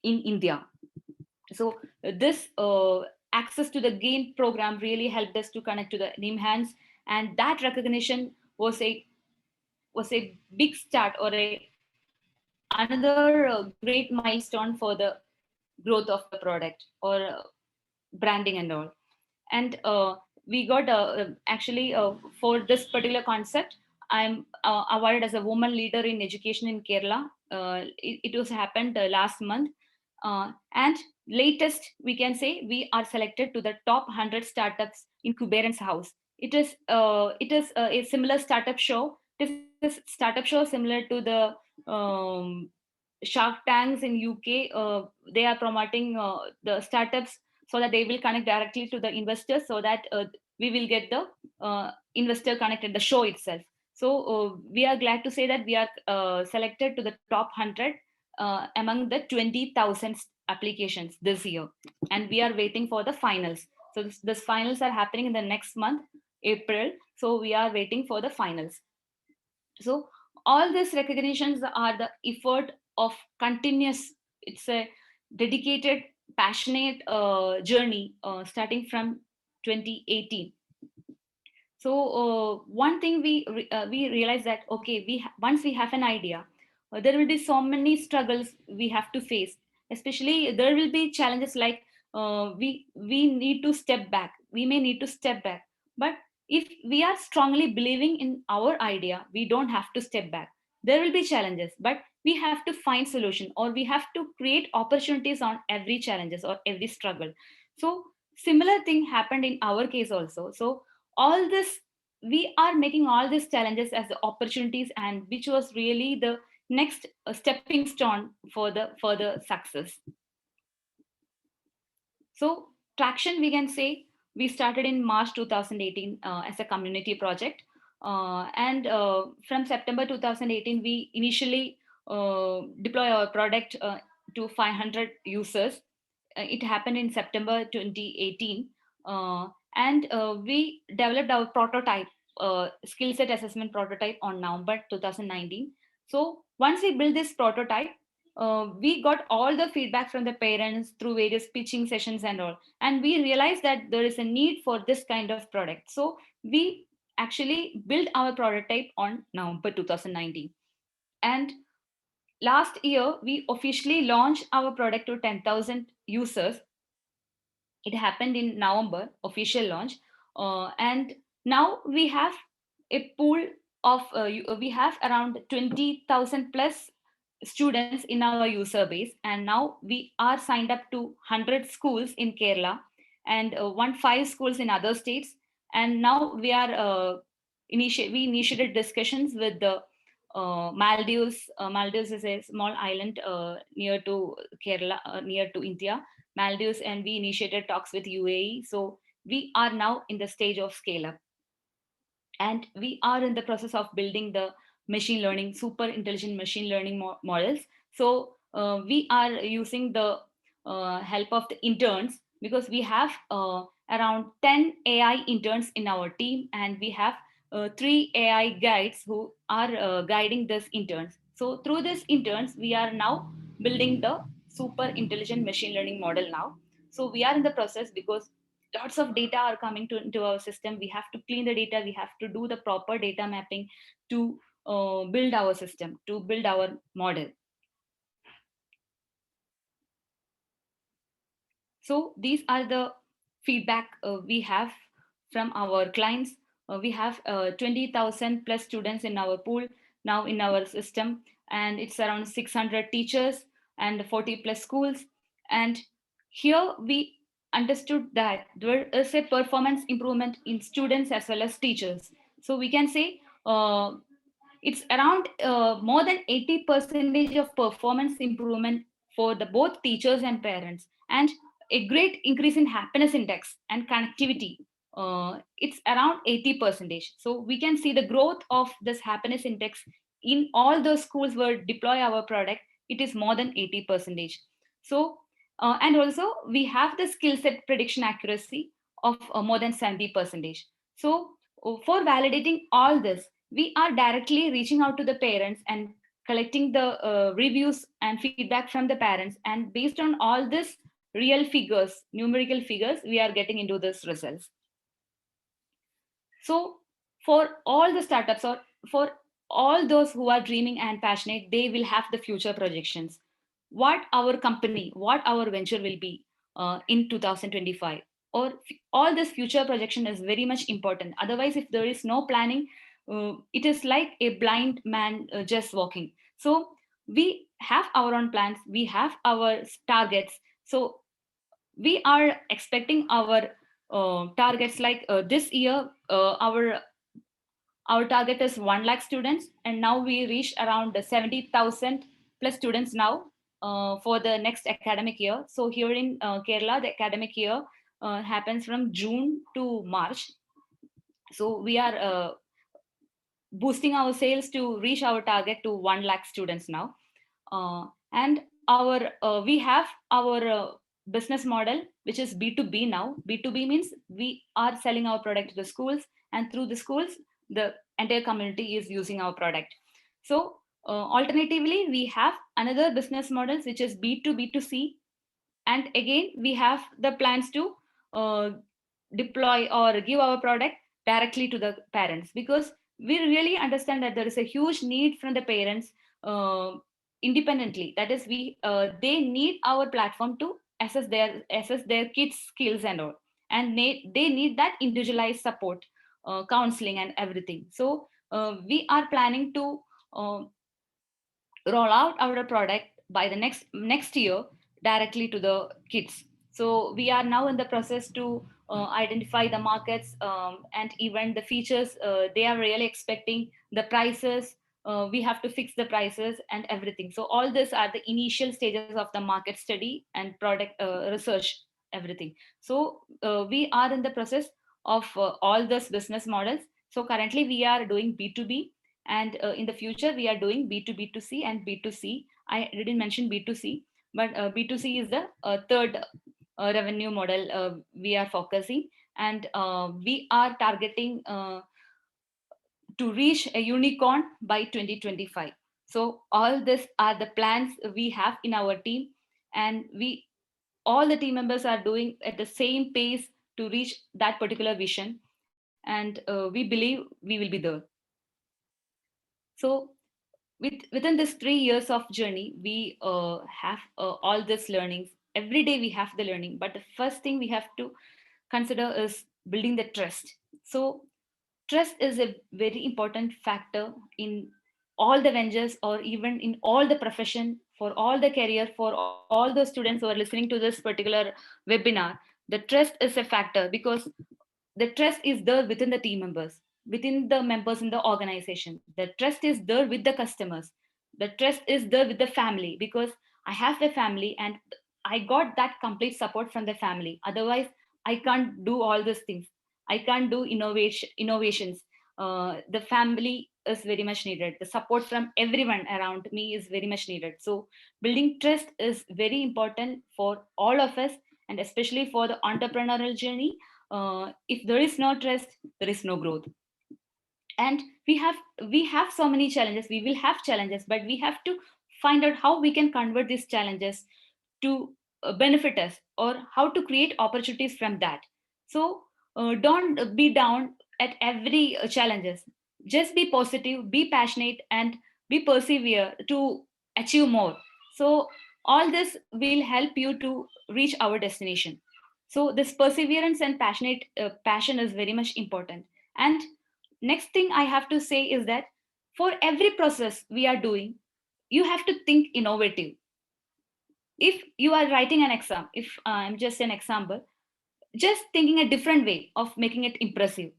in India. So this access to the gain program really helped us to connect to the NIMHANS, and that recognition was a big start, or a another great milestone for the growth of the product, or branding and all. And we got actually for this particular concept, I'm awarded as a woman leader in education in Kerala. It was happened last month. And latest, we can say we are selected to the top 100 startups in Kuberan's house. It is a similar startup show. It is a startup show similar to the Shark Tanks in UK. They are promoting the startups so that they will connect directly to the investors, so that we will get the investor connected the show itself. So we are glad to say that we are selected to the top 100 among the 20,000 applications this year, and we are waiting for the finals. So this finals are happening in the next month, April. So we are waiting for the finals. So all these recognitions are the effort of continuous, it's a dedicated, passionate journey starting from 2018. So one thing we realize that, okay, once we have an idea, there will be so many struggles we have to face. Especially there will be challenges like we need to step back, we may need to step back. But if we are strongly believing in our idea, we don't have to step back. There will be challenges, but we have to find solution, or we have to create opportunities on every challenges or every struggle. So similar thing happened in our case also. So all this, we are making all these challenges as the opportunities, and which was really the next stepping stone for the further success. So traction, we can say we started in March 2018 as a community project. And from September 2018, we initially deploy our product to 500 users. It happened in September 2018. And we developed our prototype, skill set assessment prototype on November 2019. So once we built this prototype, we got all the feedback from the parents through various pitching sessions and all. And we realized that there is a need for this kind of product. So we actually built our prototype on November 2019. And last year, we officially launched our product to 10,000 users. It happened in November, official launch. And now we have a pool of, we have around 20,000 plus students in our user base. And now we are signed up to 100 schools in Kerala and 15 schools in other states. And now we are, we initiated discussions with the Maldives. Maldives is a small island near to Kerala, near to India, Maldives, and we initiated talks with UAE. So we are now in the stage of scale up, and we are in the process of building the machine learning, super intelligent machine learning models. So we are using the help of the interns, because we have around 10 AI interns in our team, and we have 3 AI guides who are guiding these interns. So through these interns, we are now building the super intelligent machine learning model now. So we are in the process, because lots of data are coming into our system. We have to clean the data, we have to do the proper data mapping to build our system, to build our model. So these are the feedback we have from our clients. We have 20,000 plus students in our pool now in our system, and it's around 600 teachers and 40 plus schools. And here we understood that there is a performance improvement in students as well as teachers. So we can say it's around more than 80% of performance improvement for the both teachers and parents, and a great increase in happiness index and connectivity. It's around 80%. So we can see the growth of this happiness index in all those schools where deploy our product. It is more than 80%. So and also we have the skill set prediction accuracy of more than 70%. So for validating all this, we are directly reaching out to the parents and collecting the reviews and feedback from the parents, and based on all this real figures, numerical figures, we are getting into this results. So for all the startups, or for all those who are dreaming and passionate, they will have the future projections, what our company, what our venture will be in 2025, or all this future projection is very much important. Otherwise, if there is no planning, it is like a blind man just walking. So we have our own plans, we have our targets. So we are expecting our targets, like this year our target is 1 lakh students, and now we reach around 70,000 plus students now for the next academic year. So here in Kerala, the academic year happens from June to March. So we are boosting our sales to reach our target to 1 lakh students now. And our we have our business model, which is B2B now. B2B means we are selling our product to the schools, and through the schools, the entire community is using our product. So alternatively, we have another business models, which is B2B2C. And again, we have the plans to uh, deploy or give our product directly to the parents, because we really understand that there is a huge need from the parents uh, independently. That is, we they need our platform to assess their kids skills and all, and they need that individualized support, counseling and everything. So we are planning to uh, roll out our product by the next year directly to the kids. So we are now in the process to identify the markets, and even the features they are really expecting, the prices, we have to fix the prices and everything. So all this are the initial stages of the market study and product research, everything. So we are in the process of all those business models. So currently we are doing B2B, and in the future we are doing B2B2C and B2C. I didn't mention B2C, but B2C is the third revenue model we are focusing, and we are targeting to reach a unicorn by 2025. So all this are the plans we have in our team, and we all the team members are doing at the same pace to reach that particular vision, and we believe we will be there. So within this 3 years of journey, we have all this learnings. Every day we have the learning, but the first thing we have to consider is building the trust. So trust is a very important factor in all the ventures, or even in all the profession, for all the career, for all the students who are listening to this particular webinar. The trust is a factor, because the trust is there within the team members, within the members in the organization. The trust is there with the customers. The trust is there with the family, because I have a family and I got that complete support from the family. Otherwise, I can't do all these things. I can't do innovations. The family is very much needed. The support from everyone around me is very much needed. So building trust is very important for all of us, and especially for the entrepreneurial journey. If there is no trust, there is no growth. And we have so many challenges. We will have challenges, but we have to find out how we can convert these challenges to benefit us, or how to create opportunities from that. So don't be down at every challenges. Just be positive, be passionate, and be persevere to achieve more. So all this will help you to reach our destination. So this perseverance and passion is very much important. And next thing I have to say is that for every process we are doing, you have to think innovative. If you are writing an exam, if I'm just an example, just thinking a different way of making it impressive.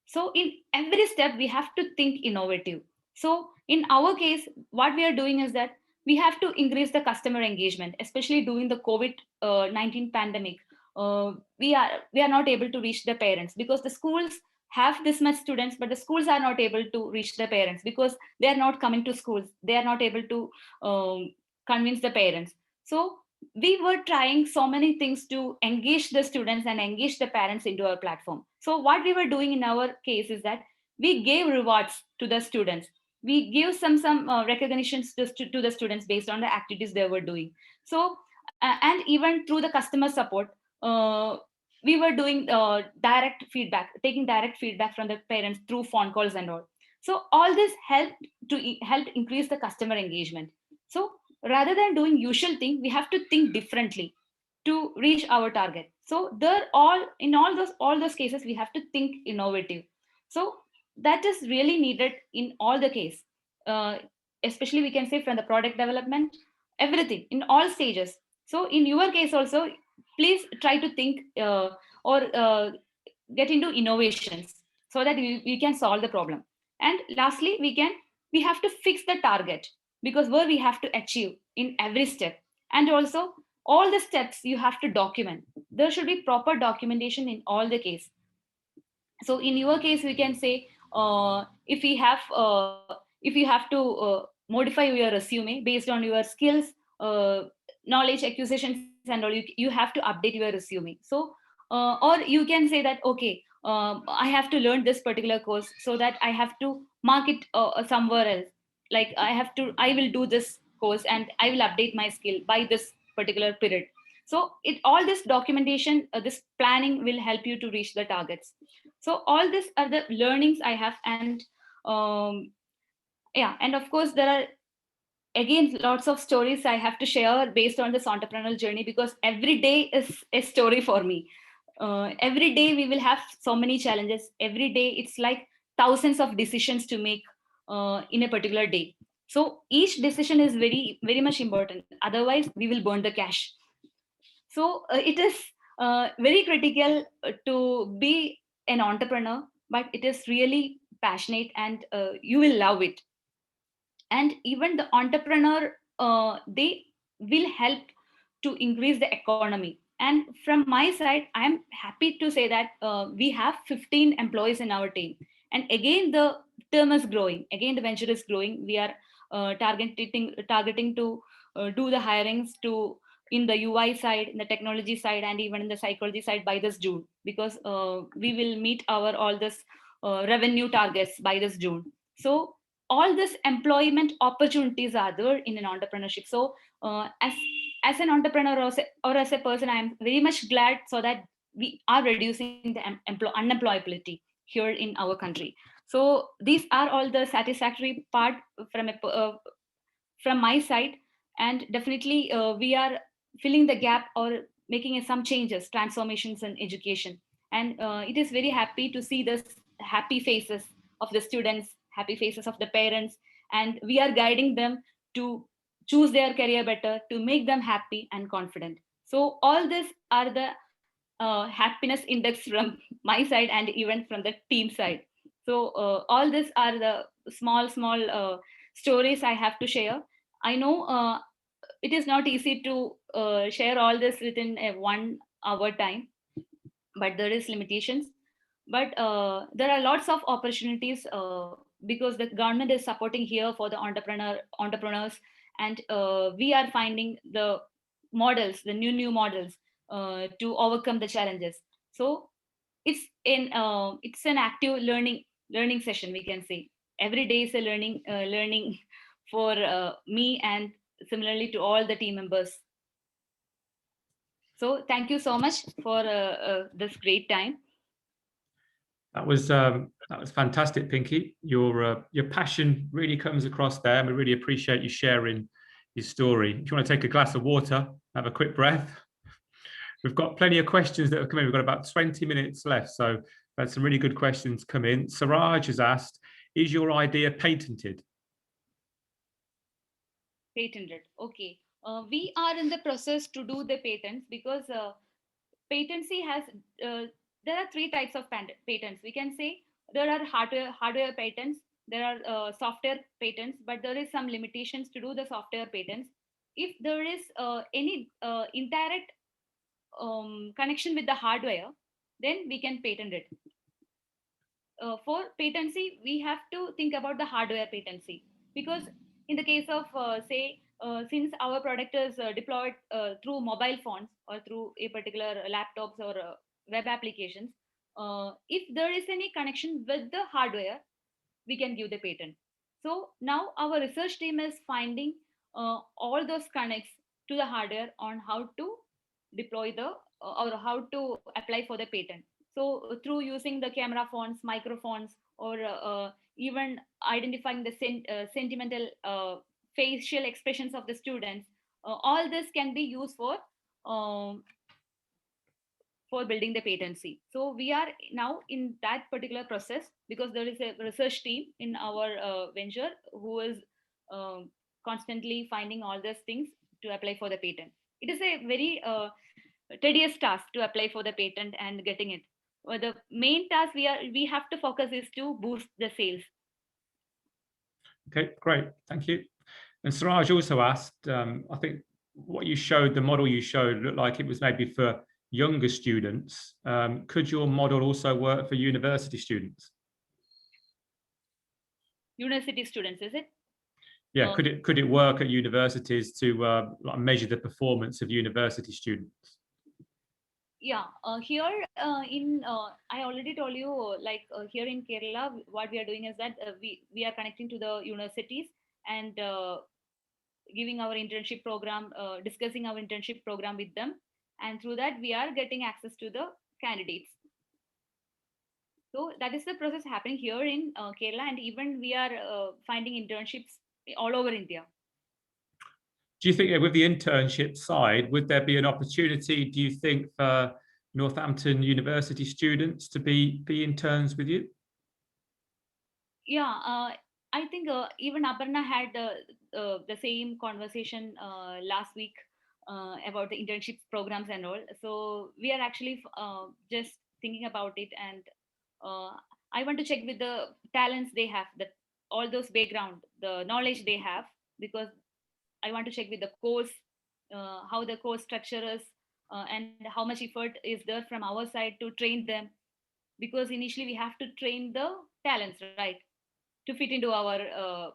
So in every step we have to think innovative. So in our case, what we are doing is that we have to increase the customer engagement, especially during the COVID-19 pandemic. We are not able to reach the parents, because the schools have this much students, but the schools are not able to reach the parents, because they are not coming to schools. They are not able to convince the parents. So we were trying so many things to engage the students and engage the parents into our platform. So what we were doing in our case is that we gave rewards to the students. We gave some recognitions to the students based on the activities they were doing. So and even through the customer support, uh, we were doing direct feedback, taking direct feedback from the parents through phone calls and all. So all this help increase the customer engagement. So rather than doing usual thing, we have to think differently to reach our target. So there all in all those cases we have to think innovative. So that is really needed in all the case. uh, Especially we can say from the product development, everything in all stages. So in your case also, please try to think or get into innovations, so that we can solve the problem. And lastly, we have to fix the target, because where we have to achieve in every step. And also all the steps you have to document. There should be proper documentation in all the case. So in your case we can say, if you have to modify your resume based on your skills, uh, knowledge acquisitions and all, you have to update your resume. So or you can say that, okay, I have to learn this particular course, so that I have to mark it somewhere else. Like I will do this course and I will update my skill by this particular period. So it all this documentation, this planning will help you to reach the targets. So all these are the learnings I have. And um, yeah, and of course there are again lots of stories I have to share based on this entrepreneurial journey, because every day is a story for me. Every day we will have so many challenges. Every day it's like thousands of decisions to make in a particular day. So each decision is very very much important, otherwise we will burn the cash. So it is very critical to be an entrepreneur, but it is really passionate, and you will love it. And even the entrepreneur, they will help to increase the economy. And from my side, I am happy to say that we have 15 employees in our team. And again the term is growing, again the venture is growing. We are targeting to do the hirings to in the UI side, in the technology side, and even in the psychology side by this June, because we will meet our all this revenue targets by this June. So all this employment opportunities are there in an entrepreneurship. So as an entrepreneur, or as a person, I am very much glad, so that we are reducing the unemployability here in our country. So these are all the satisfactory part from my side. And definitely we are filling the gap or making some changes, transformations in education. And it is very happy to see this happy faces of the students, happy faces of the parents, and we are guiding them to choose their career better, to make them happy and confident. So all this are the happiness index from my side and even from the team side. So all these are the small stories I have to share. I know it is not easy to share all this within a 1 hour time, but there is limitations. But there are lots of opportunities because the government is supporting here for the entrepreneurs, and we are finding the models, the new models to overcome the challenges. So it's an active learning session, we can say. Every day is a learning for me, and similarly to all the team members. So thank you so much for this great time. That was fantastic, Pinky. Your passion really comes across there, and we really appreciate you sharing your story. If you want to take a glass of water, have a quick breath. We've got plenty of questions that have come in. We've got about 20 minutes left, so we've had some really good questions come in. Siraj has asked, is your idea patented? Patented. Okay. We are in the process to do the patents, because patency has there are three types of patents, we can say. There are hardware patents, there are software patents, but there is some limitations to do the software patents. If there is any indirect connection with the hardware, then we can patent it. For patency, we have to think about the hardware patency, because in the case of say since our product is deployed through mobile phones or through a particular laptops or web applications, if there is any connection with the hardware, we can give the patent. So now our research team is finding all those connects to the hardware on how to deploy the or how to apply for the patent. So through using the camera phones, microphones, or even identifying the sentimental facial expressions of the students, all this can be used um, for building the patency. So we are now in that particular process, because there is a research team in our venture who is um, constantly finding all those things to apply for the patent. It is a very tedious task to apply for the patent and getting it. Well, the main task we have to focus is to boost the sales. Okay, great, thank you. And Siraj also asked, I think what you showed, the model you showed, looked like it was maybe for younger students. Could your model also work for university students? University students, is it? Yeah, could it work at universities to like measure the performance of university students? Yeah, here in I already told you, like here in Kerala, what we are doing is that we are connecting to the universities and giving our internship program, discussing our internship program with them, and through that we are getting access to the candidates. So that is the process happening here in Kerala, and even we are finding internships all over India. Do you think with the internship side, would there be an opportunity, do you think, for Northampton University students to be interns with you? Yeah, I think even Aparna had the same conversation last week about the internship programs and all. So we are actually just thinking about it, and uh, I want to check with the talents they have, that all those background, the knowledge they have, because I want to check with the course, how the course structure is, and how much effort is there from our side to train them, because initially we have to train the talents, right, to fit into our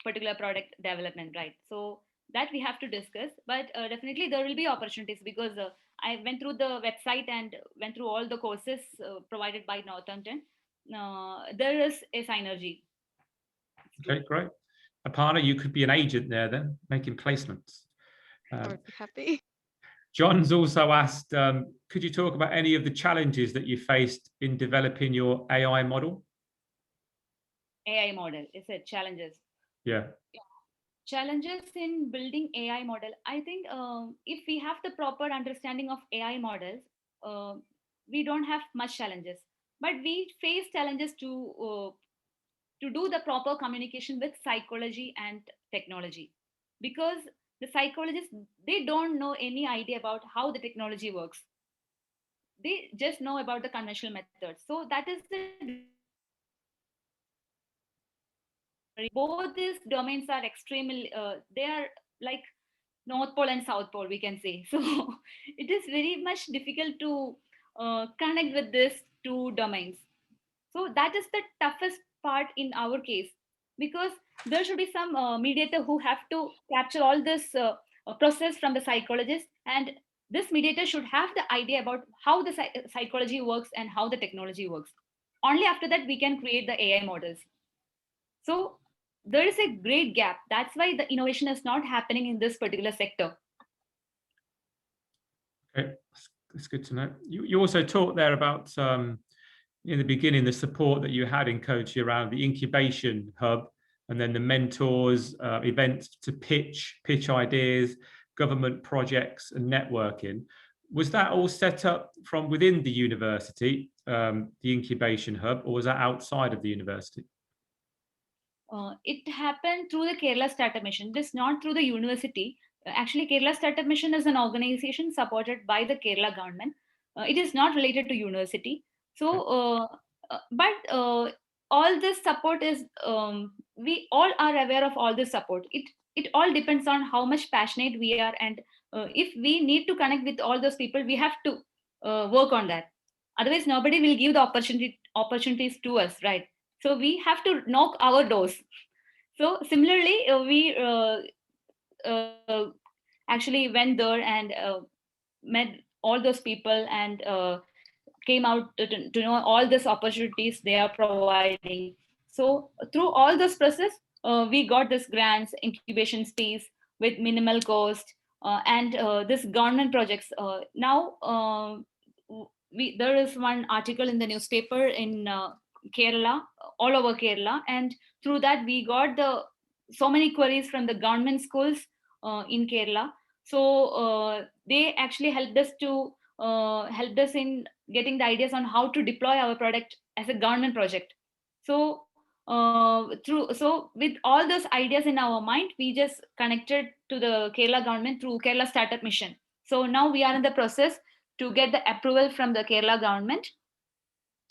particular product development, right? So that we have to discuss. But definitely there will be opportunities, because I went through the website and went through all the courses provided by Northampton. There is a synergy. Okay, great. Aparna, you could be an agent there then, making placements. I would be happy. John's also asked, could you talk about any of the challenges that you faced in developing your AI model? AI model, is it challenges? Yeah. Challenges in building AI model. I think if we have the proper understanding of AI models, uh, we don't have much challenges. But we face challenges to do the proper communication with psychology and technology, because the psychologists, they don't know any idea about how the technology works. They just know about the conventional methods. So that is the both these domains are extremely they are like north pole and south pole, we can say. So it is very much difficult to connect with these two domains. So that is the toughest part in our case, because there should be some mediator who have to capture all this process from the psychologist, and this mediator should have the idea about how the psychology works and how the technology works. Only after that we can create the AI models. So there is a great gap. That's why the innovation is not happening in this particular sector. Okay, that's good to know. You also talked there about in the beginning the support that you had in Kochi around the incubation hub, and then the mentors, events to pitch ideas, government projects, and networking. Was that all set up from within the university, the incubation hub, or was that outside of the university? It happened through the Kerala Startup Mission. It is not through the university. Actually, Kerala Startup Mission is an organization supported by the Kerala government. It is not related to university. So, but all this support is, we all are aware of all this support. It all depends on how much passionate we are, and if we need to connect with all those people, we have to work on that. Otherwise, nobody will give the opportunities to us, right? So we have to knock our doors. So similarly, we actually went there and met all those people, and came out to know all these opportunities they are providing. So through all this process, we got this grants, incubation space with minimal cost, and this government projects. Now there is one article in the newspaper in Kerala, all over Kerala, and through that we got the so many queries from the government schools in Kerala. So they actually helped us in getting the ideas on how to deploy our product as a government project. So with all those ideas in our mind, we just connected to the Kerala government through Kerala Startup Mission. So now we are in the process to get the approval from the Kerala government.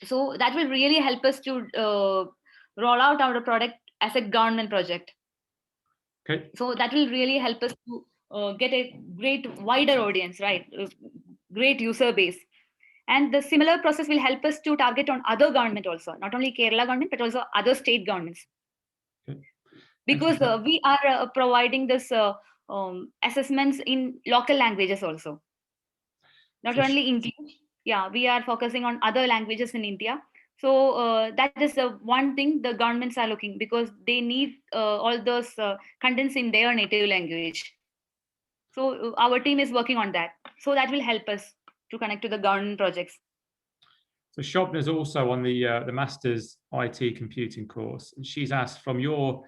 So that will really help us to roll out our product as a government project. Okay. So that will really help us to get a great wider audience, right? Great user base. And the similar process will help us to target on other government also, not only Kerala government, but also other state governments. Okay. Because we are providing this assessments in local languages also. Not only English, yeah, we are focusing on other languages in India. So that is one thing the governments are looking, because they need all those contents in their native language. So our team is working on that. So that will help us to connect to the government projects. So Shobna's also on the master's IT computing course, and she's asked, from your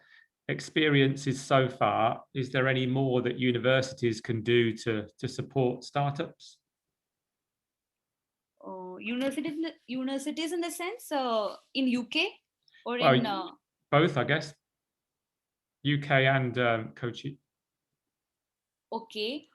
experiences so far, is there any more that universities can do to support startups? Universities in the sense in UK or Well, in both, I guess. UK and Kochi. Okay.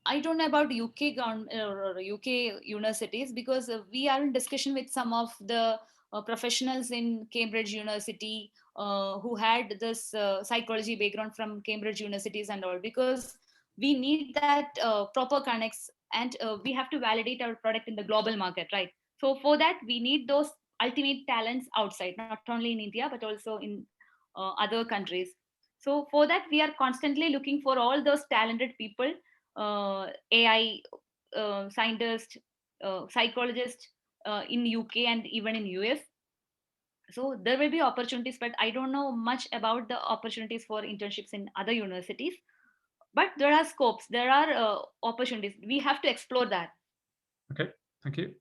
I don't know about UK or UK universities, because we are in discussion with some of the professionals in Cambridge University who had this psychology background from Cambridge universities and all, because we need that proper connects, and we have to validate our product in the global market, right? So for that, we need those ultimate talents outside, not only in India, but also in other countries. So for that, we are constantly looking for all those talented people, AI scientists, psychologists in UK and even in US. So there will be opportunities, but I don't know much about the opportunities for internships in other universities. But there are scopes, there are opportunities. We have to explore that. Okay, thank you.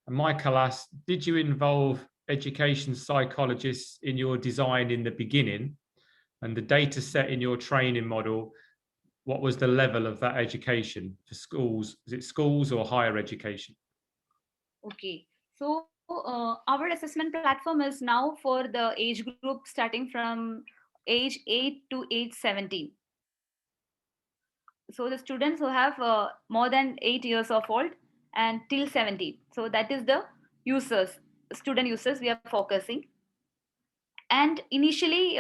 And Michael asked, did you involve education psychologists in your design in the beginning? And the data set in your training model, what was the level of that education for schools? Is it schools or higher education? Okay, so our assessment platform is now for the age group starting from age 8 to age 17. So the students who have more than 8 years of old and till 17. So that is the users, student users we are focusing. And initially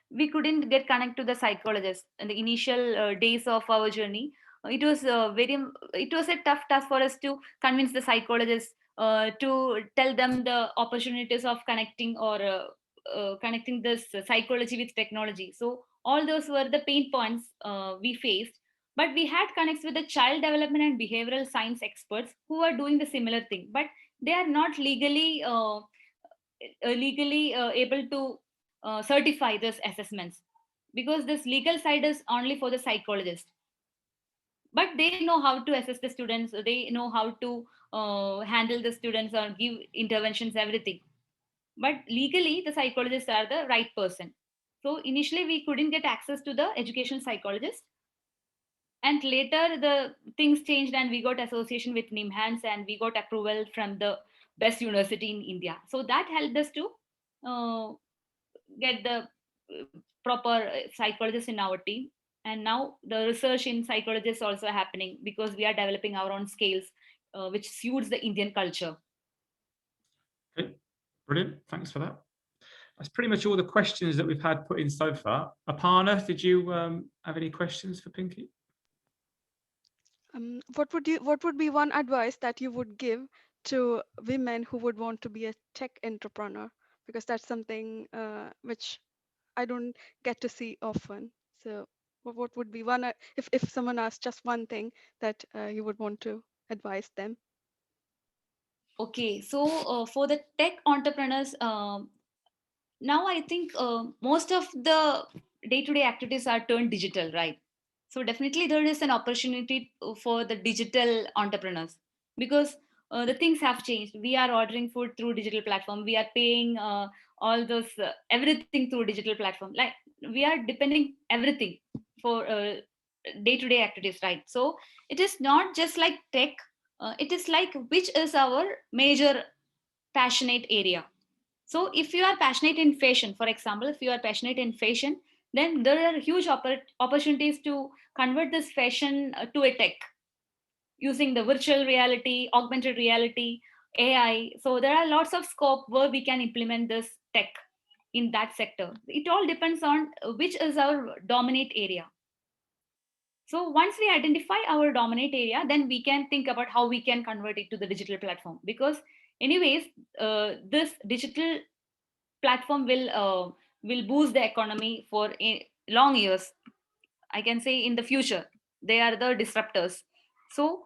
we couldn't get connect to the psychologist in the initial days of our journey. It was a tough task for us to convince the psychologists to tell them the opportunities of connecting or connecting this psychology with technology. So all those were the pain points we faced. But we had connects with the child development and behavioral science experts who are doing the similar thing, but they are not legally able to certify this assessments, because this legal side is only for the psychologist. But they know how to assess the students, they know how to handle the students or give interventions, everything. But legally the psychologists are the right person. So initially we couldn't get access to the educational psychologist, and later the things changed and we got association with NIMHANS and we got approval from the best university in India. So that helped us to uh, get the proper psychologists in our team. And now the research in psychology is also happening because we are developing our own scales which suits the Indian culture. Okay, brilliant. Thanks for that. That's pretty much all the questions that we've had put in so far. Aparna, did you have any questions for Pinky? What would be one advice that you would give to women who would want to be a tech entrepreneur? Because that's something which I don't get to see often. So what would be one, if someone asked just one thing that you would want to advise them? Okay, so for the tech entrepreneurs, now I think most of the day-to-day activities are turned digital, right? So definitely there is an opportunity for the digital entrepreneurs, because the things have changed. We are ordering food through digital platform, we are paying all those everything through digital platform, like we are depending everything for day-to-day activities, right? So it is not just like tech, it is like which is our major passionate area. So if you are passionate in fashion, for example, if you are passionate in fashion, then there are huge opportunities to convert this fashion to a tech using the virtual reality, augmented reality, AI. So there are lots of scope where we can implement this tech in that sector. It all depends on which is our dominate area. So once we identify our dominate area, then we can think about how we can convert it to the digital platform. Because anyways, this digital platform will boost the economy for long years. I can say in the future they are the disruptors. So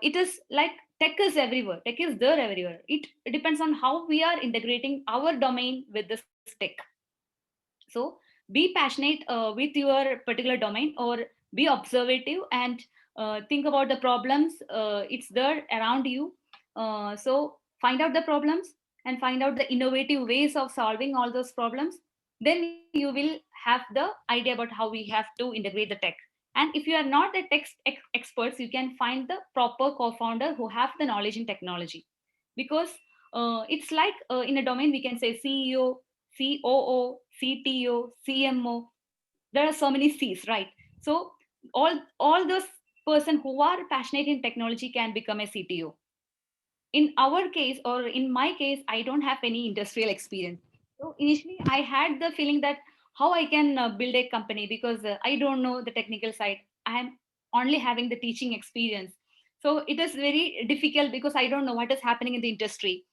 it is like tech is everywhere, tech is there everywhere. It depends on how we are integrating our domain with this tech. So be passionate with your particular domain, or be observative and think about the problems it's there around you. So find out the problems and find out the innovative ways of solving all those problems. Then you will have the idea about how we have to integrate the tech. And if you are not a tech experts, you can find the proper co-founder who have the knowledge in technology. Because it's like in a domain we can say CEO, COO, CTO, CMO. There are so many C's, right? So all those person who are passionate in technology can become a CTO. In our case, or in my case, I don't have any industrial experience. So initially I had the feeling that how I can build a company, because I don't know the technical side. I am only having the teaching experience. So it is very difficult because I don't know what is happening in the industry,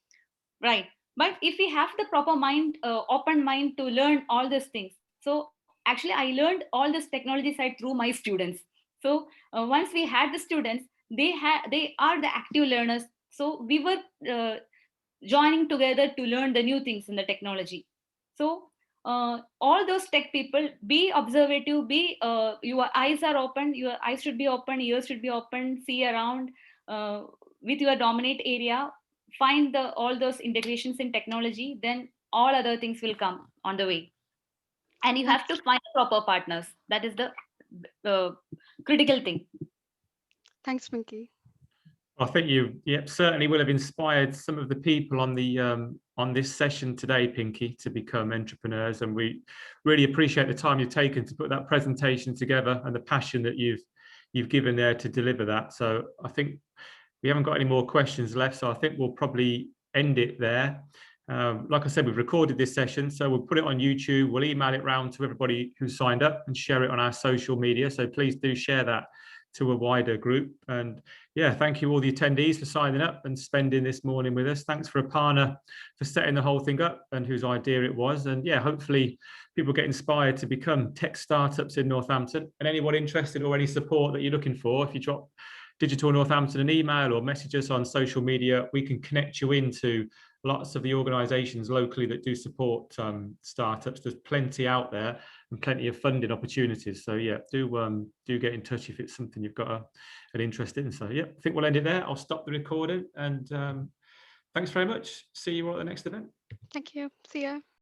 right? But if we have the proper mind, open mind to learn all these things, so actually I learned all this technology side through my students. So once we had the students, they are the active learners. So we were joining together to learn the new things in the technology. So all those tech people, be observative, be your eyes are open, your eyes should be open, ears should be open, see around with your dominate area, find the all those integrations in technology, then all other things will come on the way. And you have Thanks. to find proper partners. That is the critical thing. Thanks, Pinky. I think you certainly will have inspired some of the people on the on this session today, Pinky, to become entrepreneurs, and we really appreciate the time you've taken to put that presentation together and the passion that you've given there to deliver that. So I think we haven't got any more questions left, so I think we'll probably end it there. Like I said, we've recorded this session, so we'll put it on YouTube. We'll email it round to everybody who signed up and share it on our social media. So please do share that to a wider group. And yeah, thank you all the attendees for signing up and spending this morning with us. Thanks for Aparna for setting the whole thing up and whose idea it was. And yeah, hopefully people get inspired to become tech startups in Northampton. And anyone interested or any support that you're looking for, if you drop Digital Northampton an email or message us on social media, we can connect you into lots of the organisations locally that do support startups. There's plenty out there and plenty of funding opportunities. So yeah, do get in touch if it's something you've got an interest in. So yeah, I think we'll end it there. I'll stop the recording, and thanks very much. See you all at the next event. Thank you. See ya.